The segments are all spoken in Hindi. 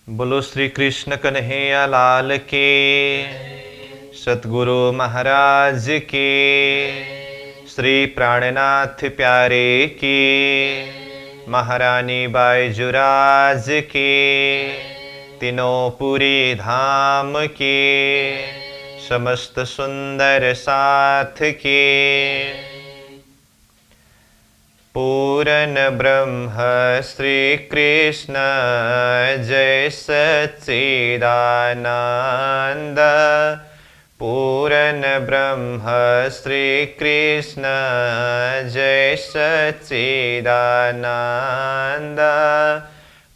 बोलो श्री कृष्ण कन्हैया लाल के, सतगुरु महाराज के, श्री प्राणनाथ प्यारे की, महारानी बाईजुराज के, तीनों पुरी धाम के, समस्त सुंदर साथ के, पूर्ण ब्रह्म श्री कृष्ण जय सच्चिदानंद। पूर्ण ब्रह्म श्री कृष्ण जय सच्चिदानंद।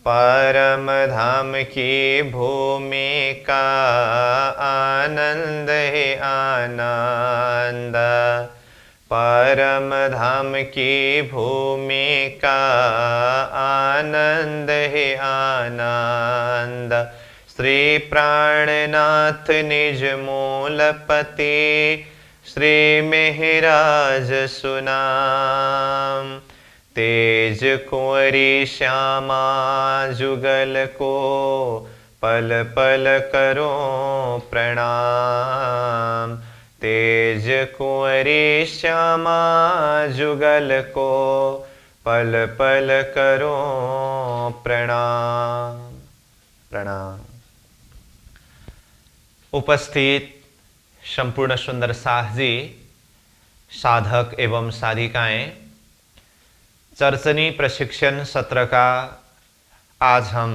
परम धाम की भूमि का आनंद ही आनंद। परम धाम की भूमि का आनंद ही आनंद। श्री प्राणनाथ निज मूलपति, श्री मेहराज सुनाम। तेज कुंवरी श्यामा जुगल को, पल पल करो प्रणाम। तेज कुंवरी श्यामा जुगल को, पल पल करो प्रणाम प्रणाम। उपस्थित संपूर्ण सुंदर साथ जी, साधक एवं साधिकाएं, चर्चनी प्रशिक्षण सत्र का आज हम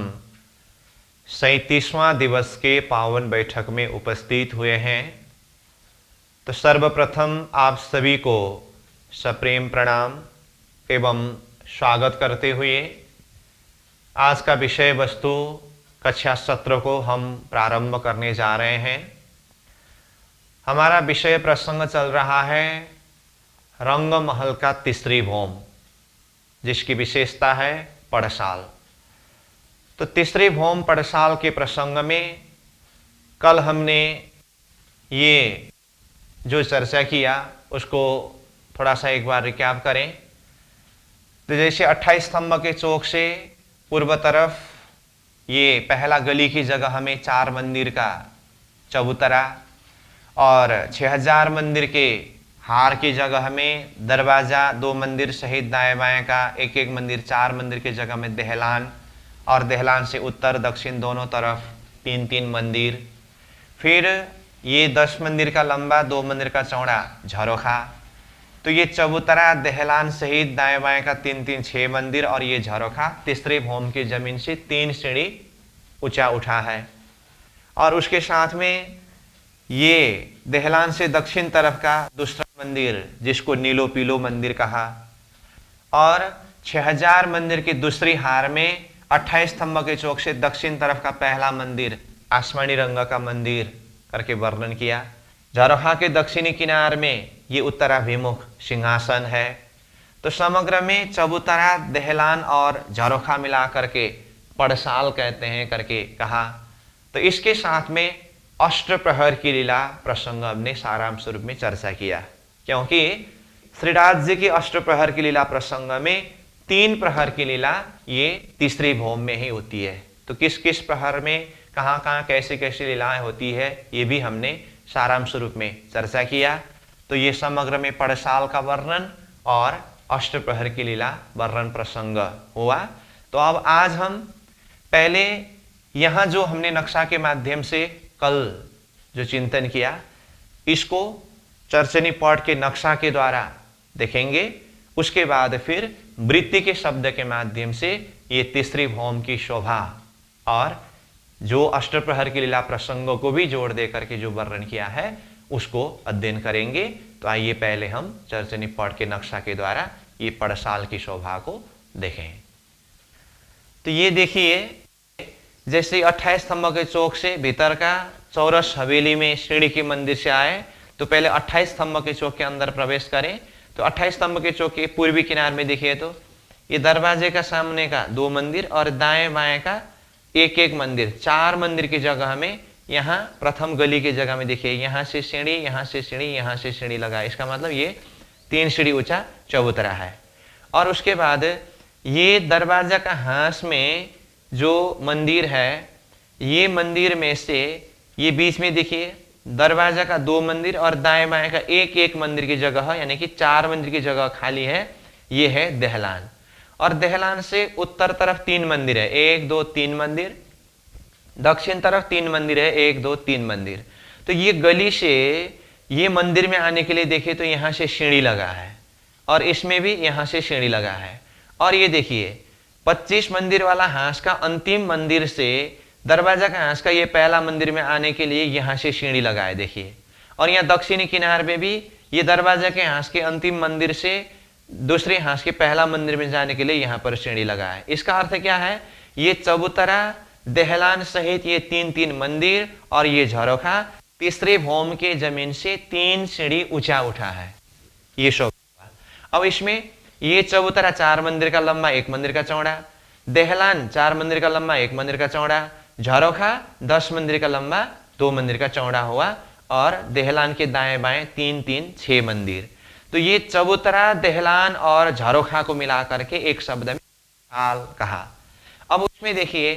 37वां दिवस के पावन बैठक में उपस्थित हुए हैं। तो सर्वप्रथम आप सभी को सप्रेम प्रणाम एवं स्वागत करते हुए आज का विषय वस्तु कक्षा सत्र को हम प्रारंभ करने जा रहे हैं। हमारा विषय प्रसंग चल रहा है रंग महल का तीसरी भौम, जिसकी विशेषता है पड़साल। तो तीसरी भौम पड़साल के प्रसंग में कल हमने ये जो चर्चा किया उसको थोड़ा सा एक बार रिकैप करें। तो जैसे 28 स्तंभ के चौक से पूर्व तरफ ये पहला गली की जगह हमें 4 मंदिर का चबूतरा, और 6000 मंदिर के हार की जगह हमें दरवाजा 2 मंदिर सहित दाएं बाएं का एक एक मंदिर, 4 मंदिर की जगह में दहलान, और दहलान से उत्तर दक्षिण दोनों तरफ 3-3 मंदिर। फिर ये 10 मंदिर का लंबा 2 मंदिर का चौड़ा झरोखा। तो ये चबूतरा दहलान सहित दाएं बाएं का 3-3 6 मंदिर, और ये झरोखा तीसरे भौम की जमीन से 3 सीढ़ी ऊंचा उठा है। और उसके साथ में ये दहलान से दक्षिण तरफ का दूसरा मंदिर, जिसको नीलो पीलो मंदिर कहा, और 6000 मंदिर की दूसरी हार में 28 स्तंभ के चौक से दक्षिण तरफ का पहला मंदिर आसमानी रंग का मंदिर करके वर्णन किया। झरोखा के दक्षिणी किनार में ये उत्तराभिमुख सिंहासन है। तो समग्र में चबूतरा, दहलान और झरोखा मिला करके पड़साल कहते हैं करके कहा। तो इसके साथ में अष्टप्रहर की लीला प्रसंग हमने सारांश रूप में चर्चा किया, क्योंकि श्रीनाथ जी की अष्टप्रहर की लीला प्रसंग में 3 प्रहर की लीला ये तीसरी भौम में ही होती है। तो किस किस प्रहर में कहाँ कहाँ कैसी कैसी लीलाएं होती है ये भी हमने सारांश रूप में चर्चा किया। तो ये समग्र में पड़साल का वर्णन और अष्टप्रहर की लीला वर्णन प्रसंग हुआ। तो अब आज हम पहले यहाँ जो हमने नक्शा के माध्यम से कल जो चिंतन किया, इसको चर्चनी पॉट के नक्शा के द्वारा देखेंगे। उसके बाद फिर वृत्ति के शब्द के माध्यम से ये तीसरी भौम की शोभा और जो अष्टप्रहर की लीला प्रसंगों को भी जोड़ दे करके जो वर्णन किया है उसको अध्ययन करेंगे। तो आइए पहले हम चर्चनी पॉट के नक्शा के द्वारा ये पड़साल की शोभा को देखें। तो ये देखिए, जैसे 28 स्तंभ के चौक से भीतर का चौरस हवेली में सीढ़ी के मंदिर से आए, तो पहले 28 स्तंभ के चौक के अंदर प्रवेश करें। तो 28 स्तंभ के चौक के पूर्वी किनारे में देखिए तो ये दरवाजे का सामने का 2 मंदिर और दाएं बाएं का एक एक मंदिर, 4 मंदिर की जगह में यहाँ प्रथम गली की जगह में देखिए यहाँ से सीढ़ी, यहाँ से सीढ़ी, यहाँ से सीढ़ी लगा। इसका मतलब ये 3 सीढ़ी ऊंचा चबूतरा है। और उसके बाद ये दरवाजा का हांस में जो मंदिर है ये मंदिर में से ये बीच में देखिए दरवाजा का 2 मंदिर और दाएं बाएं का एक एक मंदिर की जगह, यानी कि 4 मंदिर की जगह खाली है। ये है दहलान। और दहलान से उत्तर तरफ 3 मंदिर है, 1 2 3 मंदिर। दक्षिण तरफ 3 मंदिर है, 1 2 3 मंदिर। तो ये गली से ये मंदिर में आने के लिए देखिए तो यहां से सीढ़ी लगा है और इसमें भी यहां से सीढ़ी लगा है। और ये देखिए 25 मंदिर वाला हांस का अंतिम मंदिर से दरवाजा का हांस का ये पहला मंदिर में आने के लिए यहां से सीढ़ी लगा है, देखिए। और यहाँ दक्षिणी किनार में भी ये दरवाजा के हांस के अंतिम मंदिर से दूसरे हांस के पहला मंदिर में जाने के लिए यहाँ पर सीढ़ी लगा है। इसका अर्थ क्या है, ये चबूतरा दहलान सहित ये 3-3 मंदिर और ये झरोखा तीसरे भौम के जमीन से 3 सीढ़ी ऊंचा उठा है। ये शोभा। अब इसमें ये चबूतरा 4 मंदिर का लंबा, 1 मंदिर का चौड़ा। दहलान 4 मंदिर का लंबा, 1 मंदिर का चौड़ा। झरोखा 10 मंदिर का लंबा, 2 मंदिर का चौड़ा हुआ। और दहलान के दाएं बाएं 3-3 6 मंदिर। तो ये चबूतरा दहलान और झरोखा को मिला करके एक शब्द में हाल कहा। अब उसमें देखिए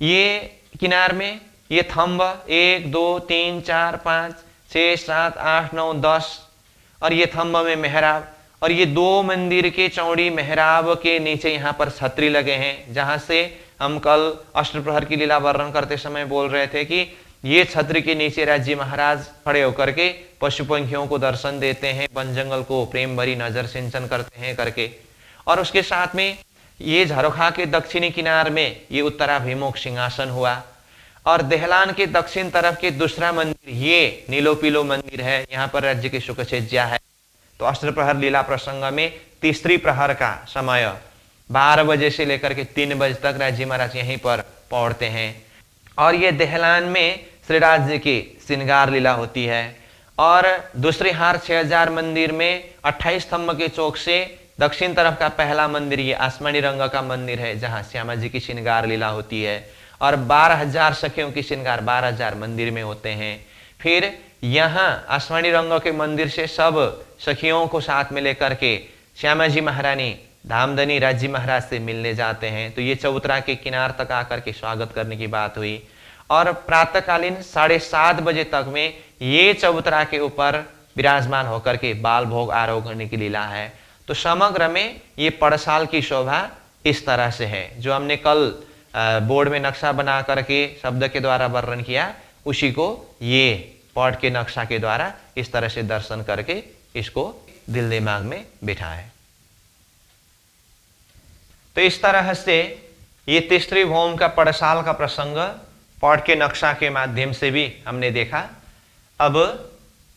ये किनार में ये थंब 1 2 3 4 5 6 7 8 9 10 और ये थंब में मेहराब। और ये 2 मंदिर के चौड़ी मेहराब के नीचे यहाँ पर छतरी लगे हैं, जहां से हम कल अष्टप्रहर की लीला वर्णन करते समय बोल रहे थे कि ये छतरी के नीचे राज्य महाराज खड़े होकर के पशु पंखियों को दर्शन देते हैं, वन जंगल को प्रेम भरी नजर सिंचन करते हैं करके। और उसके साथ में ये झरोखा के दक्षिणी किनार में ये उत्तराभिमुख सिंहासन हुआ। और दहलान के दक्षिण तरफ के दूसरा मंदिर ये नीलो पीलो मंदिर है, यहाँ पर राज्य की सुखचेज्या है। तो अष्टप्रहर लीला प्रसंग में तीसरी प्रहर का समय 12 बजे से लेकर के 3 बजे तक राज्य महाराज यहीं पर पहुंचते हैं। और ये दहलान में श्री राज्य की श्रृंगार लीला होती है। और दूसरे हार 6000 मंदिर में 28 स्तंभ के चौक से दक्षिण तरफ का पहला मंदिर ये आसमानी रंग का मंदिर है, जहां श्यामा जी की श्रृंगार लीला होती है। और 12,000 सखियों की श्रृंगार 12,000 मंदिर में होते हैं। फिर यहाँ आसमानी रंग के मंदिर से सब सखियों को साथ में लेकर के श्यामा जी महारानी धामधनी राज्य महाराज से मिलने जाते हैं। तो ये चबूतरा के किनार तक आकर के स्वागत करने की बात हुई। और प्रातःकालीन 7:30 बजे तक में ये चबूतरा के ऊपर विराजमान होकर के बाल भोग आरोह करने की लीला है। तो समग्र में ये पड़साल की शोभा इस तरह से है, जो हमने कल बोर्ड में नक्शा बना करके शब्द के द्वारा वर्णन किया, उसी को ये पॉट के नक्शा के द्वारा इस तरह से दर्शन करके इसको दिल दिमाग में बिठा है। तो इस तरह से ये तीसरी भौम का पड़साल का प्रसंग पॉट के नक्शा के माध्यम से भी हमने देखा। अब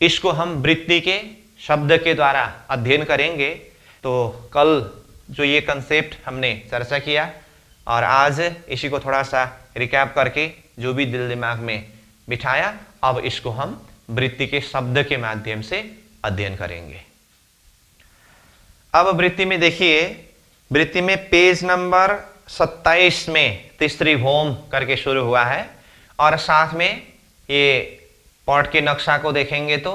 इसको हम वृत्ति के शब्द के द्वारा अध्ययन करेंगे। तो कल जो ये कंसेप्ट हमने चर्चा किया और आज इसी को थोड़ा सा रिकैप करके जो भी दिल दिमाग में बिठाया, अब इसको हम वृत्ति के शब्द के माध्यम से अध्ययन करेंगे। अब वृत्ति में देखिए, वृत्ति में पेज नंबर 27 में तीसरी भौम करके शुरू हुआ है और साथ में ये पॉट के नक्शा को देखेंगे तो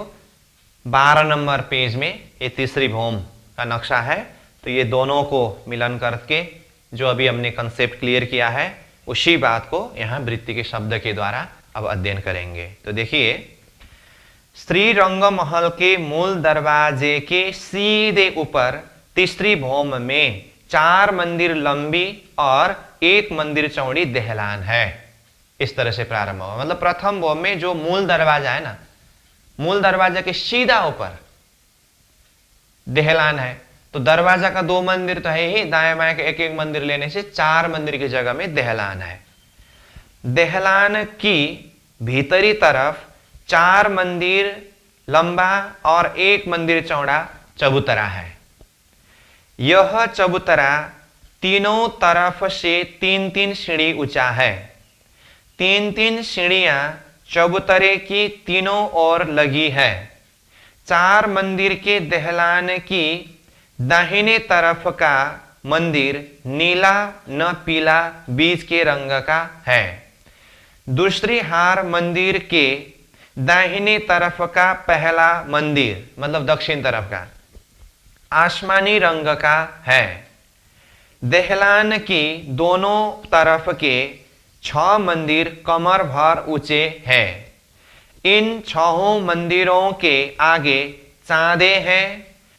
12 नंबर पेज में ये तीसरी भौम का नक्शा है। तो ये दोनों को मिलन करके जो अभी हमने कंसेप्ट क्लियर किया है, उसी बात को यहाँ वृत्ति के शब्द के द्वारा अब अध्ययन करेंगे। तो देखिए, श्री रंग महल के मूल दरवाजे के सीधे ऊपर तीसरी भौम में 4 मंदिर लंबी और 1 मंदिर चौड़ी दहलान है। इस तरह से प्रारंभ हुआ। मतलब प्रथम भौम में जो मूल दरवाजा है ना, मूल दरवाजा के सीधा ऊपर दहलान है। तो दरवाजा का 2 मंदिर तो है ही, दाएं बाएं के 1-1 मंदिर लेने से 4 मंदिर की जगह में दहलान है। दहलान की भीतरी तरफ 4 मंदिर लंबा और 1 मंदिर चौड़ा चबूतरा है। यह चबूतरा तीनों तरफ से 3-3 सीढ़ी ऊंचा है। 3-3 सीढ़ियां चबूतरे की तीनों ओर लगी है। 4 मंदिर के दहलान की दाहिने तरफ का मंदिर नीला न पीला बीज के रंग का है। दूसरी हार मंदिर के दाहिने तरफ का पहला मंदिर, मतलब दक्षिण तरफ का, आसमानी रंग का है। दहलान की दोनों तरफ के 6 मंदिर कमर भर ऊंचे हैं। इन 6 मंदिरों के आगे चांदे हैं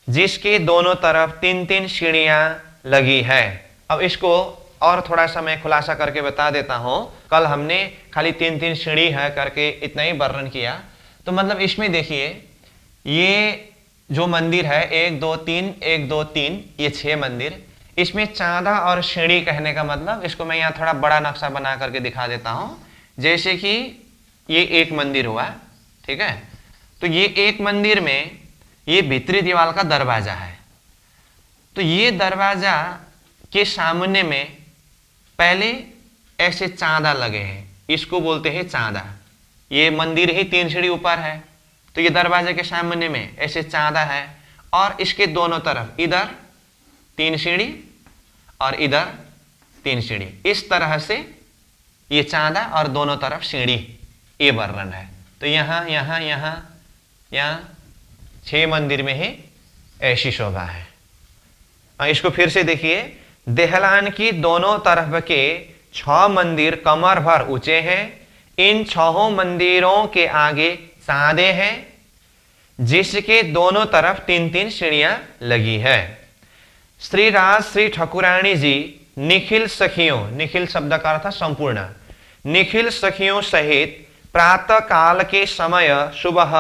जिसके दोनों तरफ 3-3 सीढ़ियां लगी है। अब इसको और थोड़ा सा मैं खुलासा करके बता देता हूं। कल हमने खाली 3-3 सीढ़ी है करके इतना ही वर्णन किया, तो मतलब इसमें देखिए ये जो मंदिर है 1 2 3 1 2 3 ये 6 मंदिर, इसमें चांदा और सीढ़ी कहने का मतलब, इसको मैं यहाँ थोड़ा बड़ा नक्शा बना करके दिखा देता हूं। जैसे कि ये एक मंदिर हुआ, ठीक है, तो ये एक मंदिर में ये भीतरी दीवार का दरवाजा है, तो ये दरवाजा के सामने में पहले ऐसे चांदा लगे हैं, इसको बोलते हैं चांदा। ये मंदिर ही 3 सीढ़ी ऊपर है, तो ये दरवाजे के सामने में ऐसे चांदा है और इसके दोनों तरफ इधर 3 सीढ़ी और इधर 3 सीढ़ी, इस तरह से ये चांदा और दोनों तरफ सीढ़ी, ये वर्णन है। तो यहाँ यहाँ यहाँ यहाँ 6 मंदिर में ही ऐसी शोभा है। इसको फिर से देखिए, देहलान की दोनों तरफ के 6 मंदिर कमर भर ऊंचे हैं। इन 6 मंदिरों के आगे चांदे हैं जिसके दोनों तरफ 3-3 सीढ़ियां लगी है। श्री राज श्री ठाकुरानी जी निखिल सखियों, निखिल शब्द का अर्थ संपूर्ण, निखिल सखियों सहित प्रातः काल के समय सुबह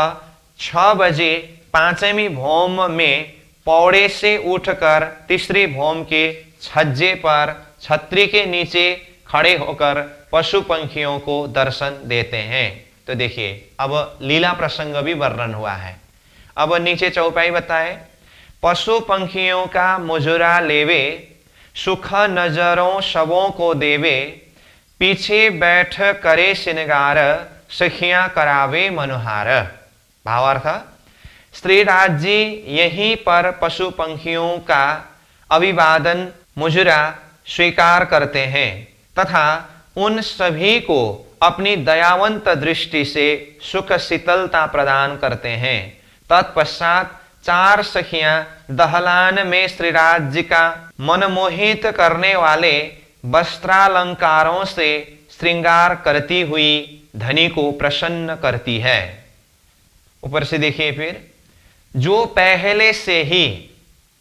6 बजे 5वीं भौम में पौड़े से उठकर तीसरी भौम के छज्जे पर छतरी के नीचे खड़े होकर पशु पंखियों को दर्शन देते हैं। तो देखिए अब लीला प्रसंग भी वर्णन हुआ है। अब नीचे चौपाई बताए, पशु पंखियों का मुजरा लेवे, सुख नजरों सबों को देवे, पीछे बैठ करे श्रृंगार, सखियां करावे मनोहार। भावार्थ, श्रीराज जी यहीं पर पशु पंखियों का अभिवादन मुजरा स्वीकार करते हैं तथा उन सभी को अपनी दयावंत दृष्टि से सुख शीतलता प्रदान करते हैं। तत्पश्चात 4 सखियां दहलान में श्रीराज जी का मनमोहित करने वाले वस्त्रालंकारों से श्रृंगार करती हुई धनी को प्रसन्न करती है। ऊपर से देखिए फिर, जो पहले से ही,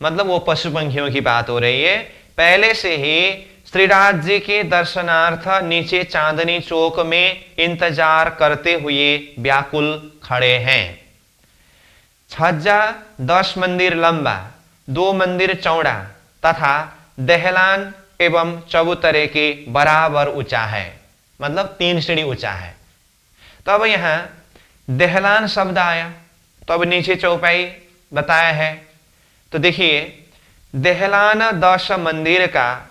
मतलब वो पशु पंखियों की बात हो रही है, पहले से ही श्रीराज जी के दर्शनार्थ नीचे चांदनी चौक में इंतजार करते हुए व्याकुल खड़े हैं। छज्जा 10 मंदिर लंबा, 2 मंदिर चौड़ा तथा दहलान एवं चबूतरे के बराबर ऊंचा है, मतलब 3 सीढ़ी ऊंचा है। तो अब यहां दहलान शब्द आया, तो अब नीचे चौपाई बताया है। तो देखिए, दहलान 10 मंदिर का,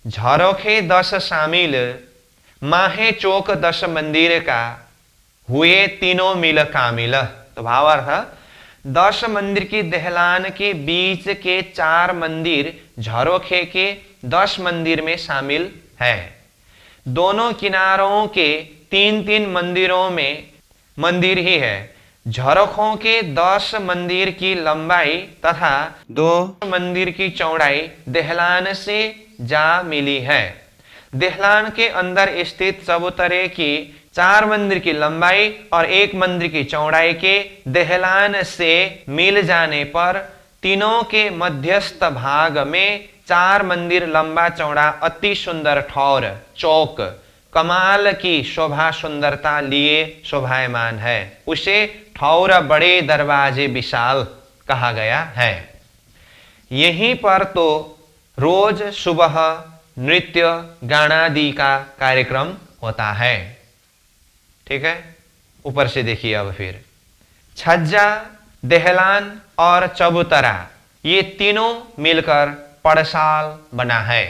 झरोखे 10 शामिल, माहे चौक 10 मंदिर का, हुए तीनों मिल कामिल। तो भावार्थ, 10 मंदिर की दहलान के बीच के 4 मंदिर झरोखे के 10 मंदिर में शामिल है। दोनों किनारों के 3-3 मंदिरों में मंदिर ही है। झरोखों के 10 मंदिर की लंबाई तथा 2 मंदिर की चौड़ाई दहलान से जा मिली है। दहलान के अंदर स्थित चबूतरे की 4 मंदिर की लंबाई और 1 मंदिर की चौड़ाई के दहलान से मिल जाने पर तीनों के मध्यस्थ भाग में 4 मंदिर लंबा चौड़ा अति सुंदर ठौर चौक कमाल की शोभा सुंदरता लिए शोभायमान है। उसे ठौर बड़े दरवाजे विशाल कहा गया है। यहीं पर तो रोज सुबह नृत्य गानादि का कार्यक्रम होता है। ठीक है, ऊपर से देखिए अब फिर, छज्जा, दहलान और चबूतरा ये तीनों मिलकर पड़साल बना है।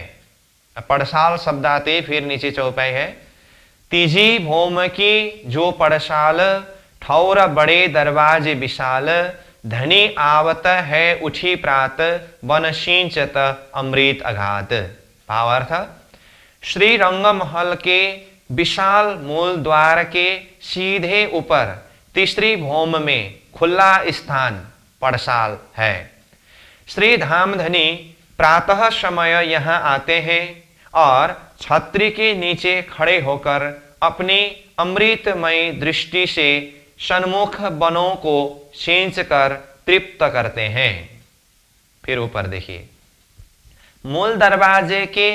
पड़साल शब्द आते फिर नीचे चौपाई है, तीजी भौम की जो पड़साल, ठौर बड़े दरवाजे विशाल, धनी आवत है उठी प्रात, बन सिंचत अमृत अघात। भावार्थ, श्री रंगमहल के विशाल मूल द्वार के सीधे ऊपर तीसरी भौम में खुला स्थान पड़साल है। श्री धामधनी प्रातः समय यहाँ आते हैं और छतरी के नीचे खड़े होकर अपनी अमृतमयी दृष्टि से सन्मुख वनों को सींचकर तृप्त करते हैं। फिर ऊपर देखिए, मूल दरवाजे के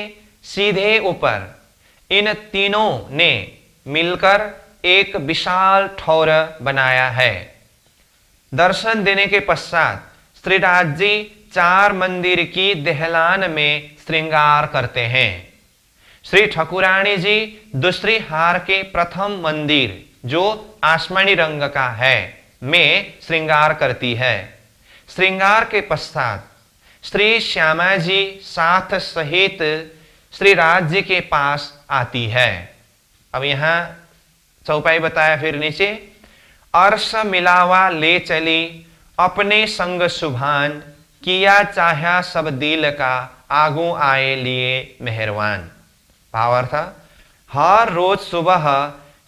सीधे ऊपर इन तीनों ने मिलकर एक विशाल ठौर बनाया है। दर्शन देने के पश्चात श्रीराज जी 4 मंदिर की दहलान में श्रृंगार करते हैं। श्री ठाकुरानी जी दूसरी हार के प्रथम मंदिर जो आसमानी रंग का है में श्रृंगार करती है। श्रृंगार के पश्चात श्री श्यामा जी साथ सहित श्री राज्य के पास आती है। अब यहां चौपाई बताया फिर नीचे, अर्श मिलावा ले चली अपने संग सुभान, किया चाहा सब दिल का आगू आए लिए मेहरबान। भावार्थ, हर रोज सुबह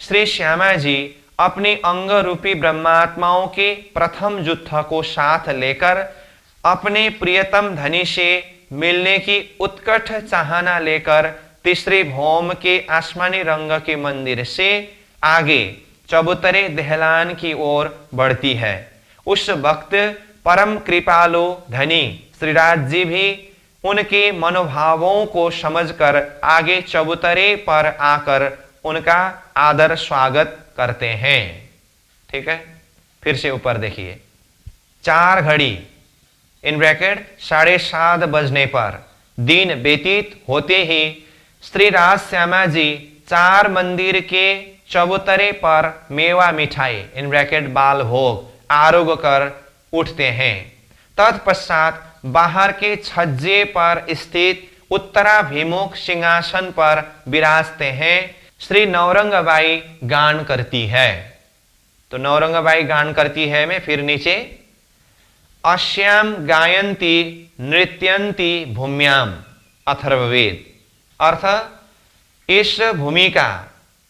श्री श्यामा जी अपनी अंग रूपी ब्रह्मात्माओं के प्रथम जुत्था को साथ लेकर अपने प्रियतम धनी से मिलने की उत्कट चाहना लेकर तीसरे भौम के आसमानी रंग के मंदिर से आगे चबूतरे दहलान की ओर बढ़ती है। उस वक्त परम कृपालु धनी श्रीराज जी भी उनके मनोभावों को समझकर आगे चबूतरे पर आकर उनका आदर स्वागत करते हैं। ठीक है, फिर से ऊपर देखिए, 4 घड़ी इन ब्रैकेट 7:30 बजने पर दिन व्यतीत होते ही श्री राज श्यामा जी 4 मंदिर के चबूतरे पर मेवा मिठाई इन ब्रैकेट बाल भोग आरोग कर उठते हैं। तत्पश्चात बाहर के छज्जे पर स्थित उत्तराभिमुख सिंहासन पर विराजते हैं। श्री नौरंगबाई गान करती है। तो नौरंगबाई गान करती है में फिर नीचे, अश्याम गायंती नृत्यंती भूम्याम अथर्ववेद, अर्थ इस भूमिका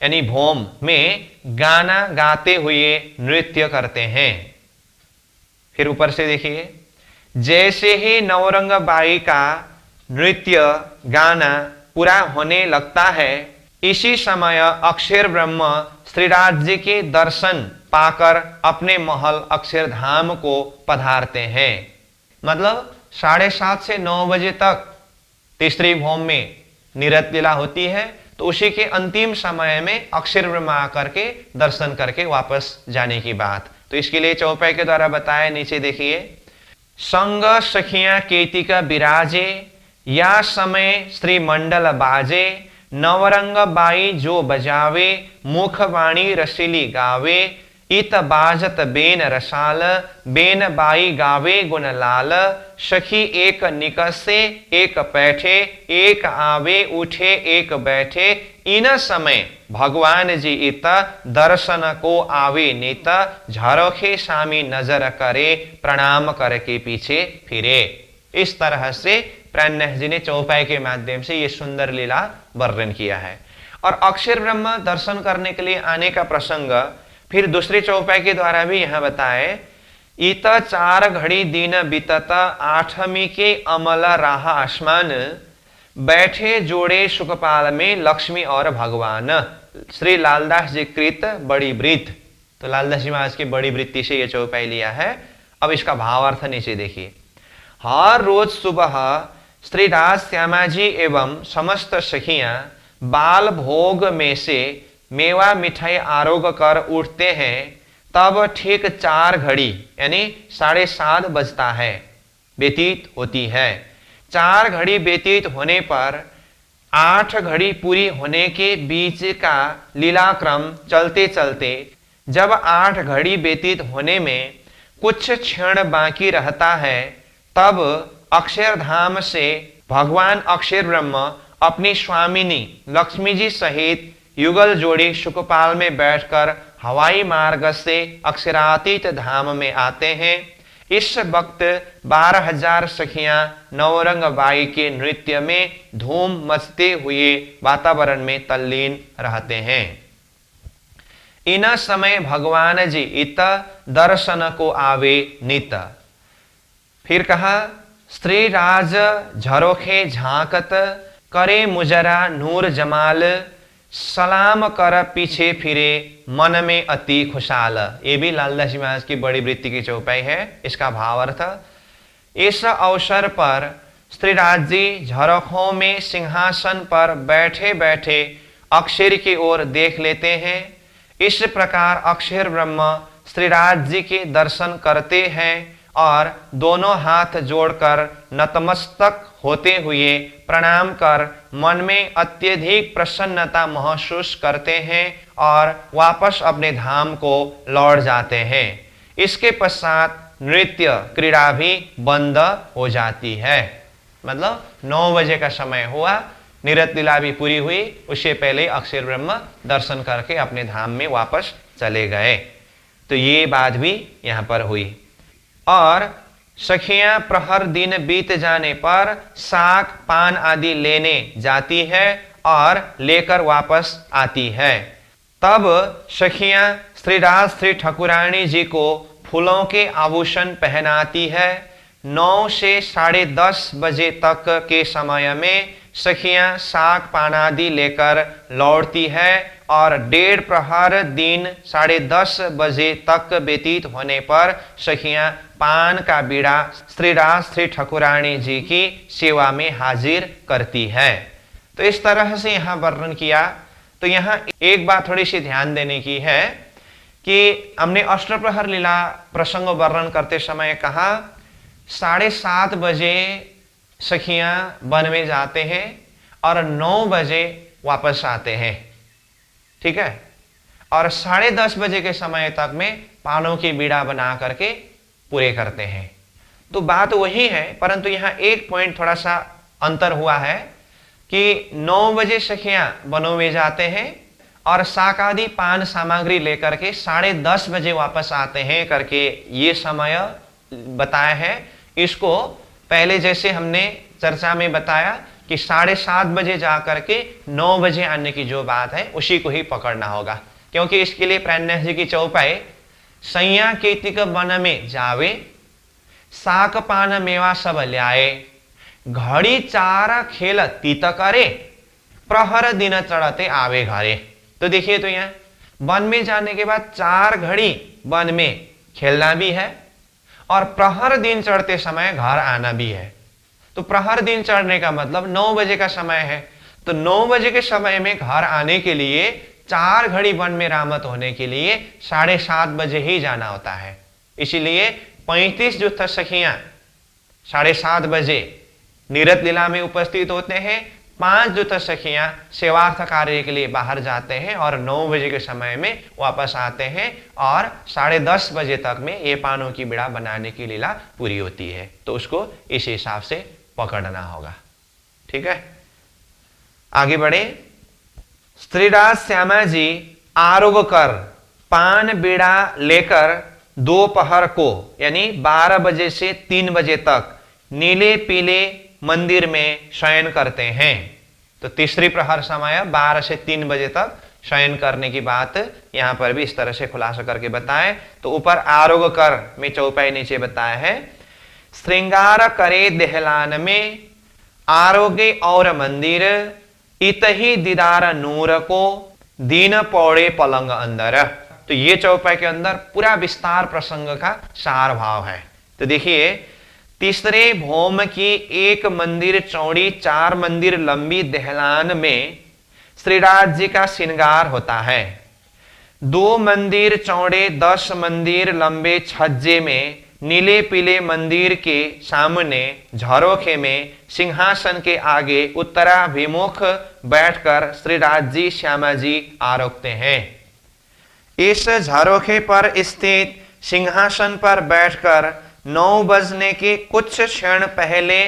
यानी भूम में गाना गाते हुए नृत्य करते हैं। फिर ऊपर से देखिए, जैसे ही नौरंगबाई का नृत्य गाना पूरा होने लगता है, इसी समय अक्षर ब्रह्म श्रीराज जी के दर्शन पाकर अपने महल अक्षरधाम को पधारते हैं। मतलब 7:30 से 9 बजे तक तीसरी भौम में निरत लीला होती है, तो उसी के अंतिम समय में अक्षर ब्रह्म आकर के दर्शन करके वापस जाने की बात। तो इसके लिए चौपाई के द्वारा बताया, नीचे देखिए, संग सखियां केतिका विराजे, या समय श्री मंडल बाजे, नवरंग बाई जो बजावे, मुखवाणी रसीली गावे, इत बाजत बेन रसाल, बेन बाई गावे गुणलाल, सखी एक निकसे एक बैठे, एक आवे उठे एक बैठे, इन समय भगवान जी इत दर्शन को आवे नित, झरोखे सामी नजर करे, प्रणाम करके पीछे फिरे। इस तरह से प्राणनाथ जी ने चौपाई के माध्यम से ये सुंदर लीला वर्णन किया है। और अक्षर ब्रह्म दर्शन करने के लिए आने का प्रसंग फिर दूसरे चौपाई के द्वारा भी यहां बताए, इत 4 घड़ी दिन बीतत, 8वीं के अमल राह आसमान, बैठे जोड़े सुखपाल में लक्ष्मी और भगवान। श्री लालदास जी कृत बड़ी वृत्त, तो लालदास जी महाराज की बड़ी वृत्ति से यह चौपाई लिया है। अब इसका भावार्थ नीचे देखिए, हर रोज सुबह श्री राज श्यामा जी एवं समस्त सखियां बाल भोग में से मेवा मिठाई आरोग कर उठते हैं, तब ठीक 4 घड़ी यानी 7:30 बजता है व्यतीत होती है। 4 घड़ी व्यतीत होने पर 8 घड़ी पूरी होने के बीच का लीलाक्रम चलते चलते जब 8 घड़ी व्यतीत होने में कुछ क्षण बाकी रहता है, तब अक्षरधाम से भगवान अक्षर ब्रह्म अपनी स्वामिनी लक्ष्मी जी सहित युगल जोड़ी सुखपाल में बैठकर हवाई मार्ग से अक्षरातीत धाम में आते हैं। इस वक्त 12,000 सखियां नवरंग बाई के नृत्य में धूम मचते हुए वातावरण में तल्लीन रहते हैं। इन समय भगवान जी इत दर्शन को आवे नित। फिर कहा, स्त्री राज झरोखे झांकत, करे मुजरा नूर जमाल, सलाम कर पीछे फिरे मन में अति खुशाल। ये भी लालदास जी महाराज की बड़ी वृत्ति की चौपाई है। इसका भावार्थ, इस अवसर पर श्रीराज जी झरोखों में सिंहासन पर बैठे बैठे अक्षर की ओर देख लेते हैं। इस प्रकार अक्षर ब्रह्म श्रीराज जी के दर्शन करते हैं और दोनों हाथ जोड़कर नतमस्तक होते हुए प्रणाम कर मन में अत्यधिक प्रसन्नता महसूस करते हैं और वापस अपने धाम को लौट जाते हैं। इसके पश्चात नृत्य क्रीड़ा भी बंद हो जाती है। मतलब 9 बजे का समय हुआ, नृत्य लीला भी पूरी हुई, उससे पहले अक्षर ब्रह्म दर्शन करके अपने धाम में वापस चले गए। तो ये बात भी यहाँ पर हुई। और सखियां प्रहर दिन बीत जाने पर साग पान आदि लेने जाती है और लेकर वापस आती है। तब सखियां श्रीराज श्री ठाकुरानी जी को फूलों के आभूषण पहनाती है। 9 से 10:30 बजे तक के समय में सखियां साग पान आदि लेकर लौटती है और 1:30 प्रहर दिन 10:30 बजे तक व्यतीत होने पर सखियां पान का बीड़ा श्रीराज श्री ठाकुरानी जी की सेवा में हाजिर करती है। तो इस तरह से यहाँ वर्णन किया। तो यहाँ एक बात थोड़ी सी ध्यान देने की है कि हमने अष्टप्रहर लीला प्रसंग वर्णन करते समय कहा 7:30 बजे सखियां वन में जाते हैं और 9 बजे वापस आते हैं, ठीक है। और 10:30 बजे के समय तक में पानों की बीड़ा बना करके पूरे करते हैं। तो बात वही है, परंतु यहाँ एक पॉइंट थोड़ा सा अंतर हुआ है कि 9 बजे सखियां वनों में जाते हैं और साग आदि पान सामग्री लेकर के 10:30 बजे वापस आते हैं करके ये समय बताया है। इसको पहले जैसे हमने चर्चा में बताया कि 7:30 बजे जाकर के 9 बजे आने की जो बात है उसी को ही पकड़ना होगा, क्योंकि इसके लिए प्राणनाथ जी की चौपाई सैया कीर्तिक वन में जावे, साक पान मेवा सब ल्याए, घड़ी 4 खेल तीत करे, प्रहर दिन चढ़ते आवे घरे। तो देखिए, तो यहाँ वन में जाने के बाद 4 घड़ी वन में खेलना भी है और प्रहर दिन चढ़ते समय घर आना भी है। तो प्रहर दिन चढ़ने का मतलब 9 बजे का समय है। तो 9 बजे के समय में घर आने के लिए 4 घड़ी वन में रामत होने के लिए 7:30 बजे ही जाना होता है। इसीलिए 35 जुथ सखियां 7:30 बजे नृत्य लीला में उपस्थित होते हैं, 5 जुथ सखियां सेवार्थ कार्य के लिए बाहर जाते हैं और 9 बजे के समय में वापस आते हैं और 10:30 बजे तक में ये पानों की बीड़ा बनाने की लीला पूरी होती है। तो उसको इस हिसाब से पकड़ना होगा, ठीक है। आगे बढ़े। श्रीराज श्यामा जी आरोग कर पान बीड़ा लेकर दोपहर को यानी 12 बजे से 3 बजे तक नीले पीले मंदिर में शयन करते हैं। तो तीसरी प्रहर समय 12 से 3 बजे तक शयन करने की बात यहां पर भी इस तरह से खुलासा करके बताएं। तो ऊपर आरोग कर में चौपाई नीचे बताया है, श्रृंगार करे दहलान में आरोगे और मंदिर, इतही दीदार नूर को दीन पौड़े पलंग अंदर। तो ये चौपाई के अंदर पूरा विस्तार प्रसंग का सार भाव है। तो देखिए, तीसरे भौम की 1 मंदिर चौड़ी 4 मंदिर लंबी दहलान में श्रीराज जी का श्रृंगार होता है। 2 मंदिर चौड़े 10 मंदिर लंबे छज्जे में नीले पीले मंदिर के सामने झरोखे में सिंहासन के आगे उत्तराभिमुख बैठकर श्रीराज जी श्यामा जी आरोगते हैं। इस झरोखे पर स्थित सिंहासन पर बैठकर 9 बजने के कुछ क्षण पहले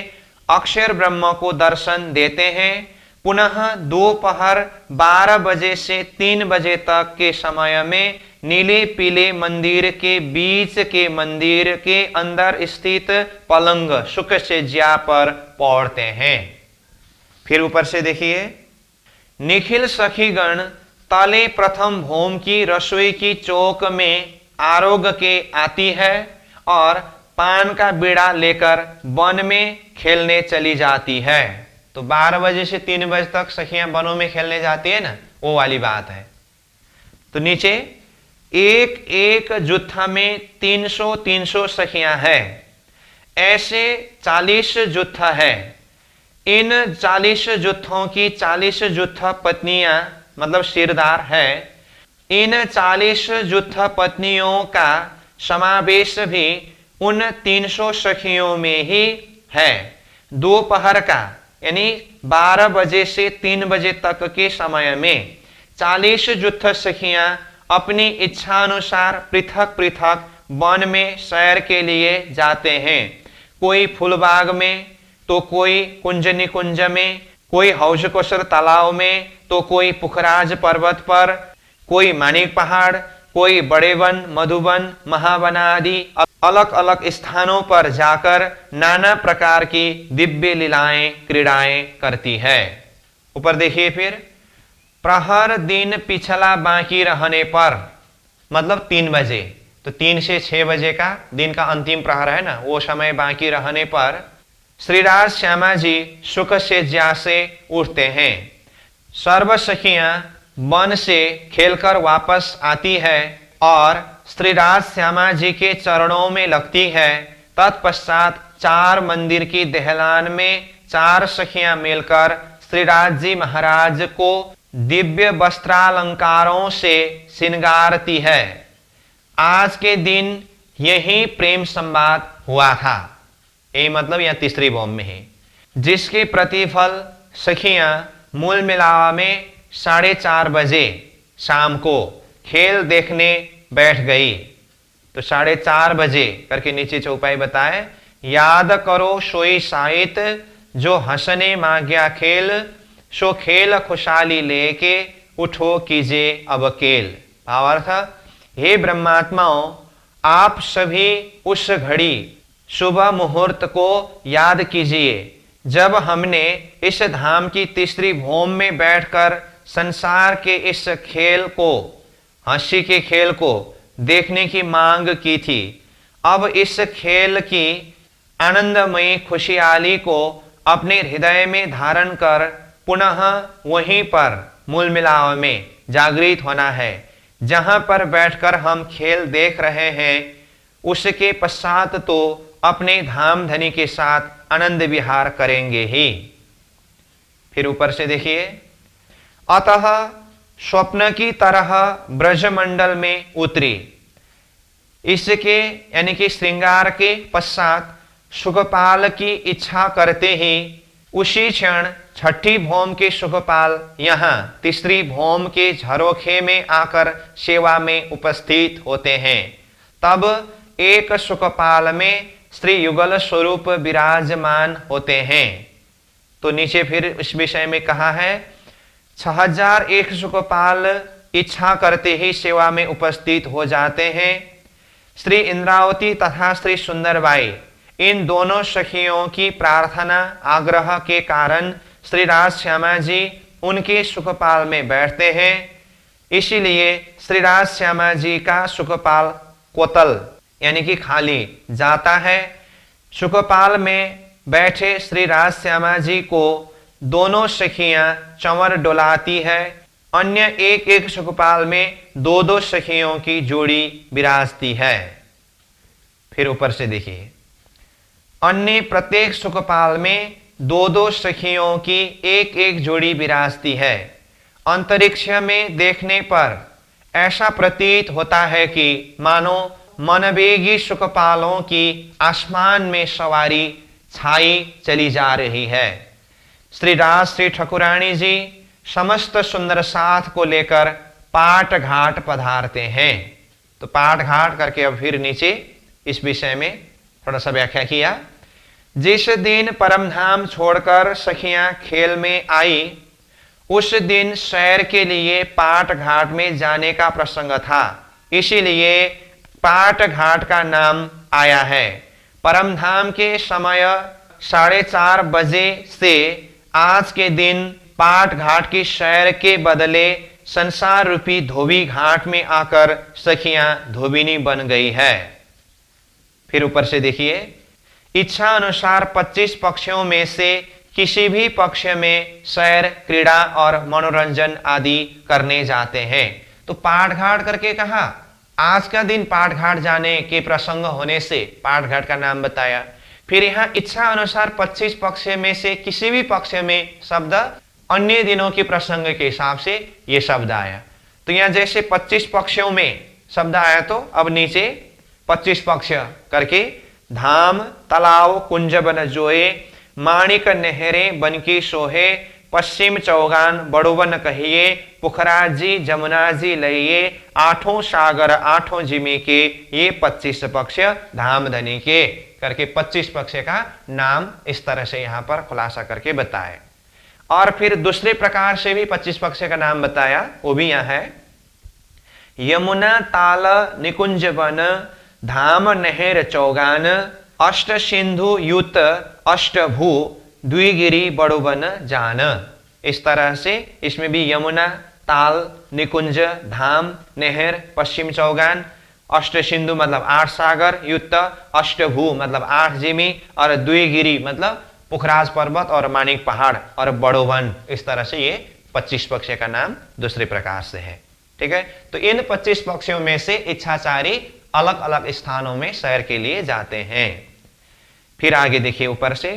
अक्षर ब्रह्म को दर्शन देते हैं। पुनः दोपहर 12 बजे से 3 बजे तक के समय में नीले पीले मंदिर के बीच के मंदिर के अंदर स्थित पलंग सुख सज्जा पर पौड़ते हैं। फिर ऊपर से देखिए, निखिल सखीगण तले प्रथम भौम की रसोई की चौक में आरोग के आती है और पान का बीड़ा लेकर वन में खेलने चली जाती है। तो 12 बजे से 3 बजे तक सखियां वनों में खेलने जाती है ना, वो वाली बात है। तो नीचे एक एक जुत्था में 300 सखियां हैं, ऐसे 40 जुत्था है। इन 40 जुत्थों की 40 जुत्था पत्नियां मतलब सिरदार है। इन 40 जुत्था पत्नियों का समावेश भी उन 300 सखियों में ही है। दोपहर का यानी 12 बजे से 3 बजे तक के समय में 40 जुत्था सखियां अपनी इच्छा अनुसार पृथक पृथक वन में सैर के लिए जाते हैं। कोई फूलबाग में, तो कोई कुंज निकुंज में, कोई हौज कोसर तालाब में, तो कोई पुखराज पर्वत पर, कोई मानिक पहाड़, कोई बड़े वन, मधुबन, महावना आदि अलग अलग स्थानों पर जाकर नाना प्रकार की दिव्य लीलाएं क्रीड़ाएं करती है। ऊपर देखिए फिर, प्रहर दिन पिछला बाकी रहने पर, मतलब 3 बजे, तो 3 से 6 बजे का दिन का अंतिम प्रहर है ना, वो समय बाकी रहने पर श्री राज श्यामा जी सुख से ज्या से उठते हैं। सर्व सखियां वन से खेलकर वापस आती है और श्री राज श्यामा जी के चरणों में लगती है। तत्पश्चात 4 मंदिर की दहलान में 4 सखियां मिलकर श्री राज जी महाराज को दिव्य वस्त्रालंकारों से श्रृंगारती है। आज के दिन यही प्रेम संवाद हुआ था, ये मतलब यह तीसरी बॉम्ब में है, जिसके प्रतिफल सखियां मूल मिलावा में 4:30 बजे शाम को खेल देखने बैठ गई। तो 4:30 बजे करके नीचे चौपाई बताए, याद करो सोई साहित जो हंसने मांग्या खेल, सो खेल खुशहाली लेके उठो कीजिए अब केल। भावार्थ, हे ब्रह्मात्माओं, आप सभी उस घड़ी शुभ मुहूर्त को याद कीजिए जब हमने इस धाम की तीसरी भूमि में बैठकर संसार के इस खेल को, हंसी के खेल को देखने की मांग की थी। अब इस खेल की आनंदमयी खुशहाली को अपने हृदय में धारण कर पुनः वहीं पर मूल मिलाव में जागृत होना है, जहां पर बैठकर हम खेल देख रहे हैं। उसके पश्चात तो अपने धाम धनी के साथ आनंद विहार करेंगे ही। फिर ऊपर से देखिए, अतः स्वप्न की तरह ब्रजमंडल में उतरी। इसके यानी कि श्रृंगार के पश्चात सुखपाल की इच्छा करते ही उसी क्षण छठी भौम के सुखपाल यहाँ तीसरी भौम के झरोखे में आकर सेवा में उपस्थित होते हैं। तब एक सुखपाल में श्री युगल स्वरूप विराजमान होते हैं। तो नीचे फिर इस विषय में कहा है, 6001 सुखपाल इच्छा करते ही सेवा में उपस्थित हो जाते हैं। श्री इंद्रावती तथा श्री सुंदरबाई इन दोनों सखियों की प्रार्थना आग्रह के कारण श्री राज श्यामा जी उनके सुखपाल में बैठते हैं। इसीलिए श्री राज श्यामा जी का सुखपाल कोतल यानी कि खाली जाता है। सुखपाल में बैठे श्री राज श्यामा जी को दोनों सखियां चंवर डोलाती है। अन्य एक एक सुखपाल में 2-2 सखियों की जोड़ी विराजती है। फिर ऊपर से देखिए, अन्य प्रत्येक सुखपाल में 2-2 सखियों की एक एक जोड़ी विराजती है। अंतरिक्ष में देखने पर ऐसा प्रतीत होता है कि मानो मनवेगी सुखपालों की आसमान में सवारी छाई चली जा रही है। श्री राज श्री ठाकुरानी जी समस्त सुंदर साथ को लेकर पाट घाट पधारते हैं। तो पाट घाट करके अब फिर नीचे इस विषय में थोड़ा सा व्याख्या किया। जिस दिन परमधाम छोड़कर सखियां खेल में आई, उस दिन सैर के लिए पाट घाट में जाने का प्रसंग था, इसीलिए पाट घाट का नाम आया है। परमधाम के समय 4:30 बजे से आज के दिन पाट घाट की सैर के बदले संसार रूपी धोबी घाट में आकर सखियां धोबिनी बन गई है। फिर ऊपर से देखिए, इच्छा अनुसार 25 पक्षियों में से किसी भी पक्ष में सैर, क्रीड़ा और मनोरंजन आदि करने जाते हैं। तो पाठ घाट करके कहा, आज का दिन पाठ घाट जाने के प्रसंग होने से पाठ घाट का नाम बताया। फिर यहाँ इच्छा अनुसार 25 पक्ष में से किसी भी पक्ष में शब्द अन्य दिनों के प्रसंग के हिसाब से ये शब्द आया। तो यहाँ जैसे 25 पक्षों में शब्द आया, तो अब नीचे 25 पक्ष करके धाम, तालाब, कुंज बन जोए, माणिक नहरे बन की सोहे, पश्चिम चौगान बड़ोबन कहिए, पुखराज जी जमुना जी लइए, आठों सागर आठों जिमी के, ये 25 पक्ष धाम धनी के करके 25 पक्ष का नाम इस तरह से यहाँ पर खुलासा करके बताए। और फिर दूसरे प्रकार से भी 25 पक्ष का नाम बताया, वो भी यहाँ है। यमुना ताल निकुंज वन, धाम नहर चौगान, अष्ट सिंधु युत अष्टभू, द्विगिरी बड़ोबन जान। इस तरह से इसमें भी यमुना, ताल, निकुंज, धाम, नहर, पश्चिम चौगान, अष्ट सिंधु मतलब 8 सागर, युत अष्टभू मतलब 8 जिमी, और द्विगिरी मतलब पुखराज पर्वत और माणिक पहाड़, और बड़ोवन। इस तरह से ये 25 पक्ष का नाम दूसरे प्रकार से है। ठीक है, तो इन 25 पक्षों में से इच्छाचारी अलग अलग स्थानों में सैर के लिए जाते हैं। फिर आगे देखिए ऊपर से,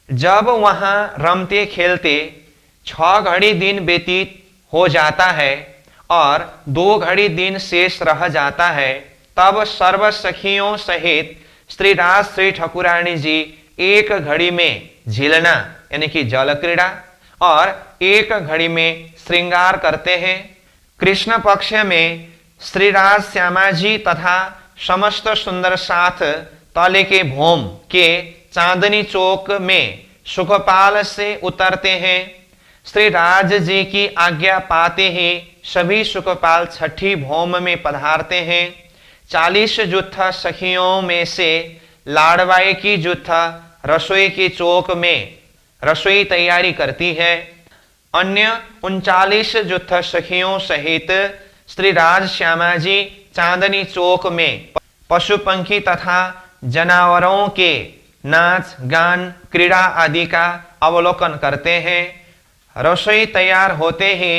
जब वहां रमते खेलते 6 घड़ी दिन व्यतीत हो जाता है और 2 घड़ी दिन शेष रह जाता है, तब सर्व सखियों सहित श्री राज श्री ठाकुरानी जी 1 घड़ी में झिलना यानी कि जल क्रीड़ा और 1 घड़ी में श्रृंगार करते हैं। कृष्ण पक्ष में श्री राज श्यामा जी तथा समस्त सुंदर साथ तले के भोम के चांदनी चौक में सुखपाल से उतरते हैं। श्री राज जी की आज्ञा पाते ही सभी सुखपाल छठी भोम में पधारते हैं। 40 जुत्था सखियों में से लाडवाई की जुत्था रसोई की चौक में रसोई तैयारी करती है। अन्य 39 जुत्था सखियों सहित श्री राज श्यामा जी चांदनी चौक में पशु पंखी तथा जानवरों के नाच गान क्रीड़ा आदि का अवलोकन करते हैं। रसोई तैयार होते ही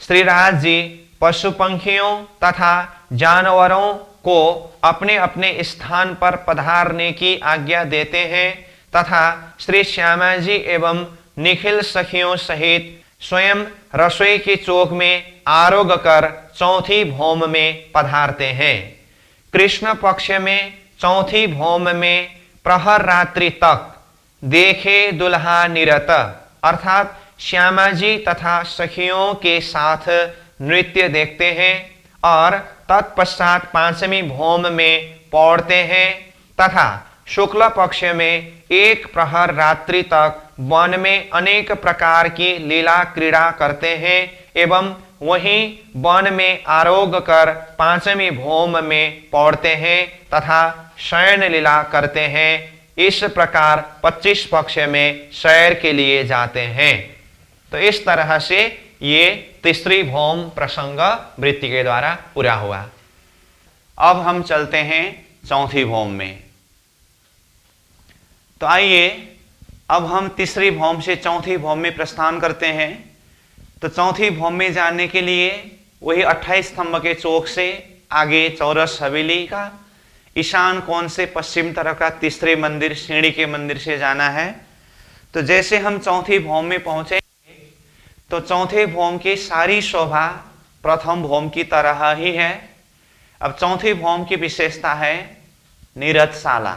श्री राज जी पशु पंखियों तथा जानवरों को अपने अपने स्थान पर पधारने की आज्ञा देते हैं तथा श्री श्यामा जी एवं निखिल सखियों सहित स्वयं रसोई की चौक में आरोग्य कर चौथी भौम में पधारते हैं। कृष्ण पक्ष में चौथी भौम में प्रहर रात्रि तक देखे दुल्हा निरत अर्थात श्यामा जी तथा सखियों के साथ नृत्य देखते हैं और तत्पश्चात 5वीं भौम में पौड़ते हैं तथा शुक्ल पक्ष में 1 प्रहर रात्रि तक वन में अनेक प्रकार की लीला क्रीड़ा करते हैं एवं वहीं वन में आरोग्य कर 5वीं भौम में पौड़ते हैं तथा शयन लीला करते हैं। इस प्रकार 25 पक्ष में सैर के लिए जाते हैं। तो इस तरह से ये तीसरी भौम प्रसंग वृत्ति के द्वारा पूरा हुआ। अब हम चलते हैं चौथी भौम में। तो आइए अब हम तीसरी भौम से चौथी भौम में प्रस्थान करते हैं। तो चौथी भौम में जाने के लिए वही 28 स्तंभ के चौक से आगे चौरस हवेली का ईशान कोण से पश्चिम तरफ का तीसरे मंदिर सीढ़ी के मंदिर से जाना है। तो जैसे हम चौथी भौम में पहुंचे तो चौथे भौम की सारी शोभा प्रथम भौम की तरह ही है। अब चौथी भौम की विशेषता है निरतशाला।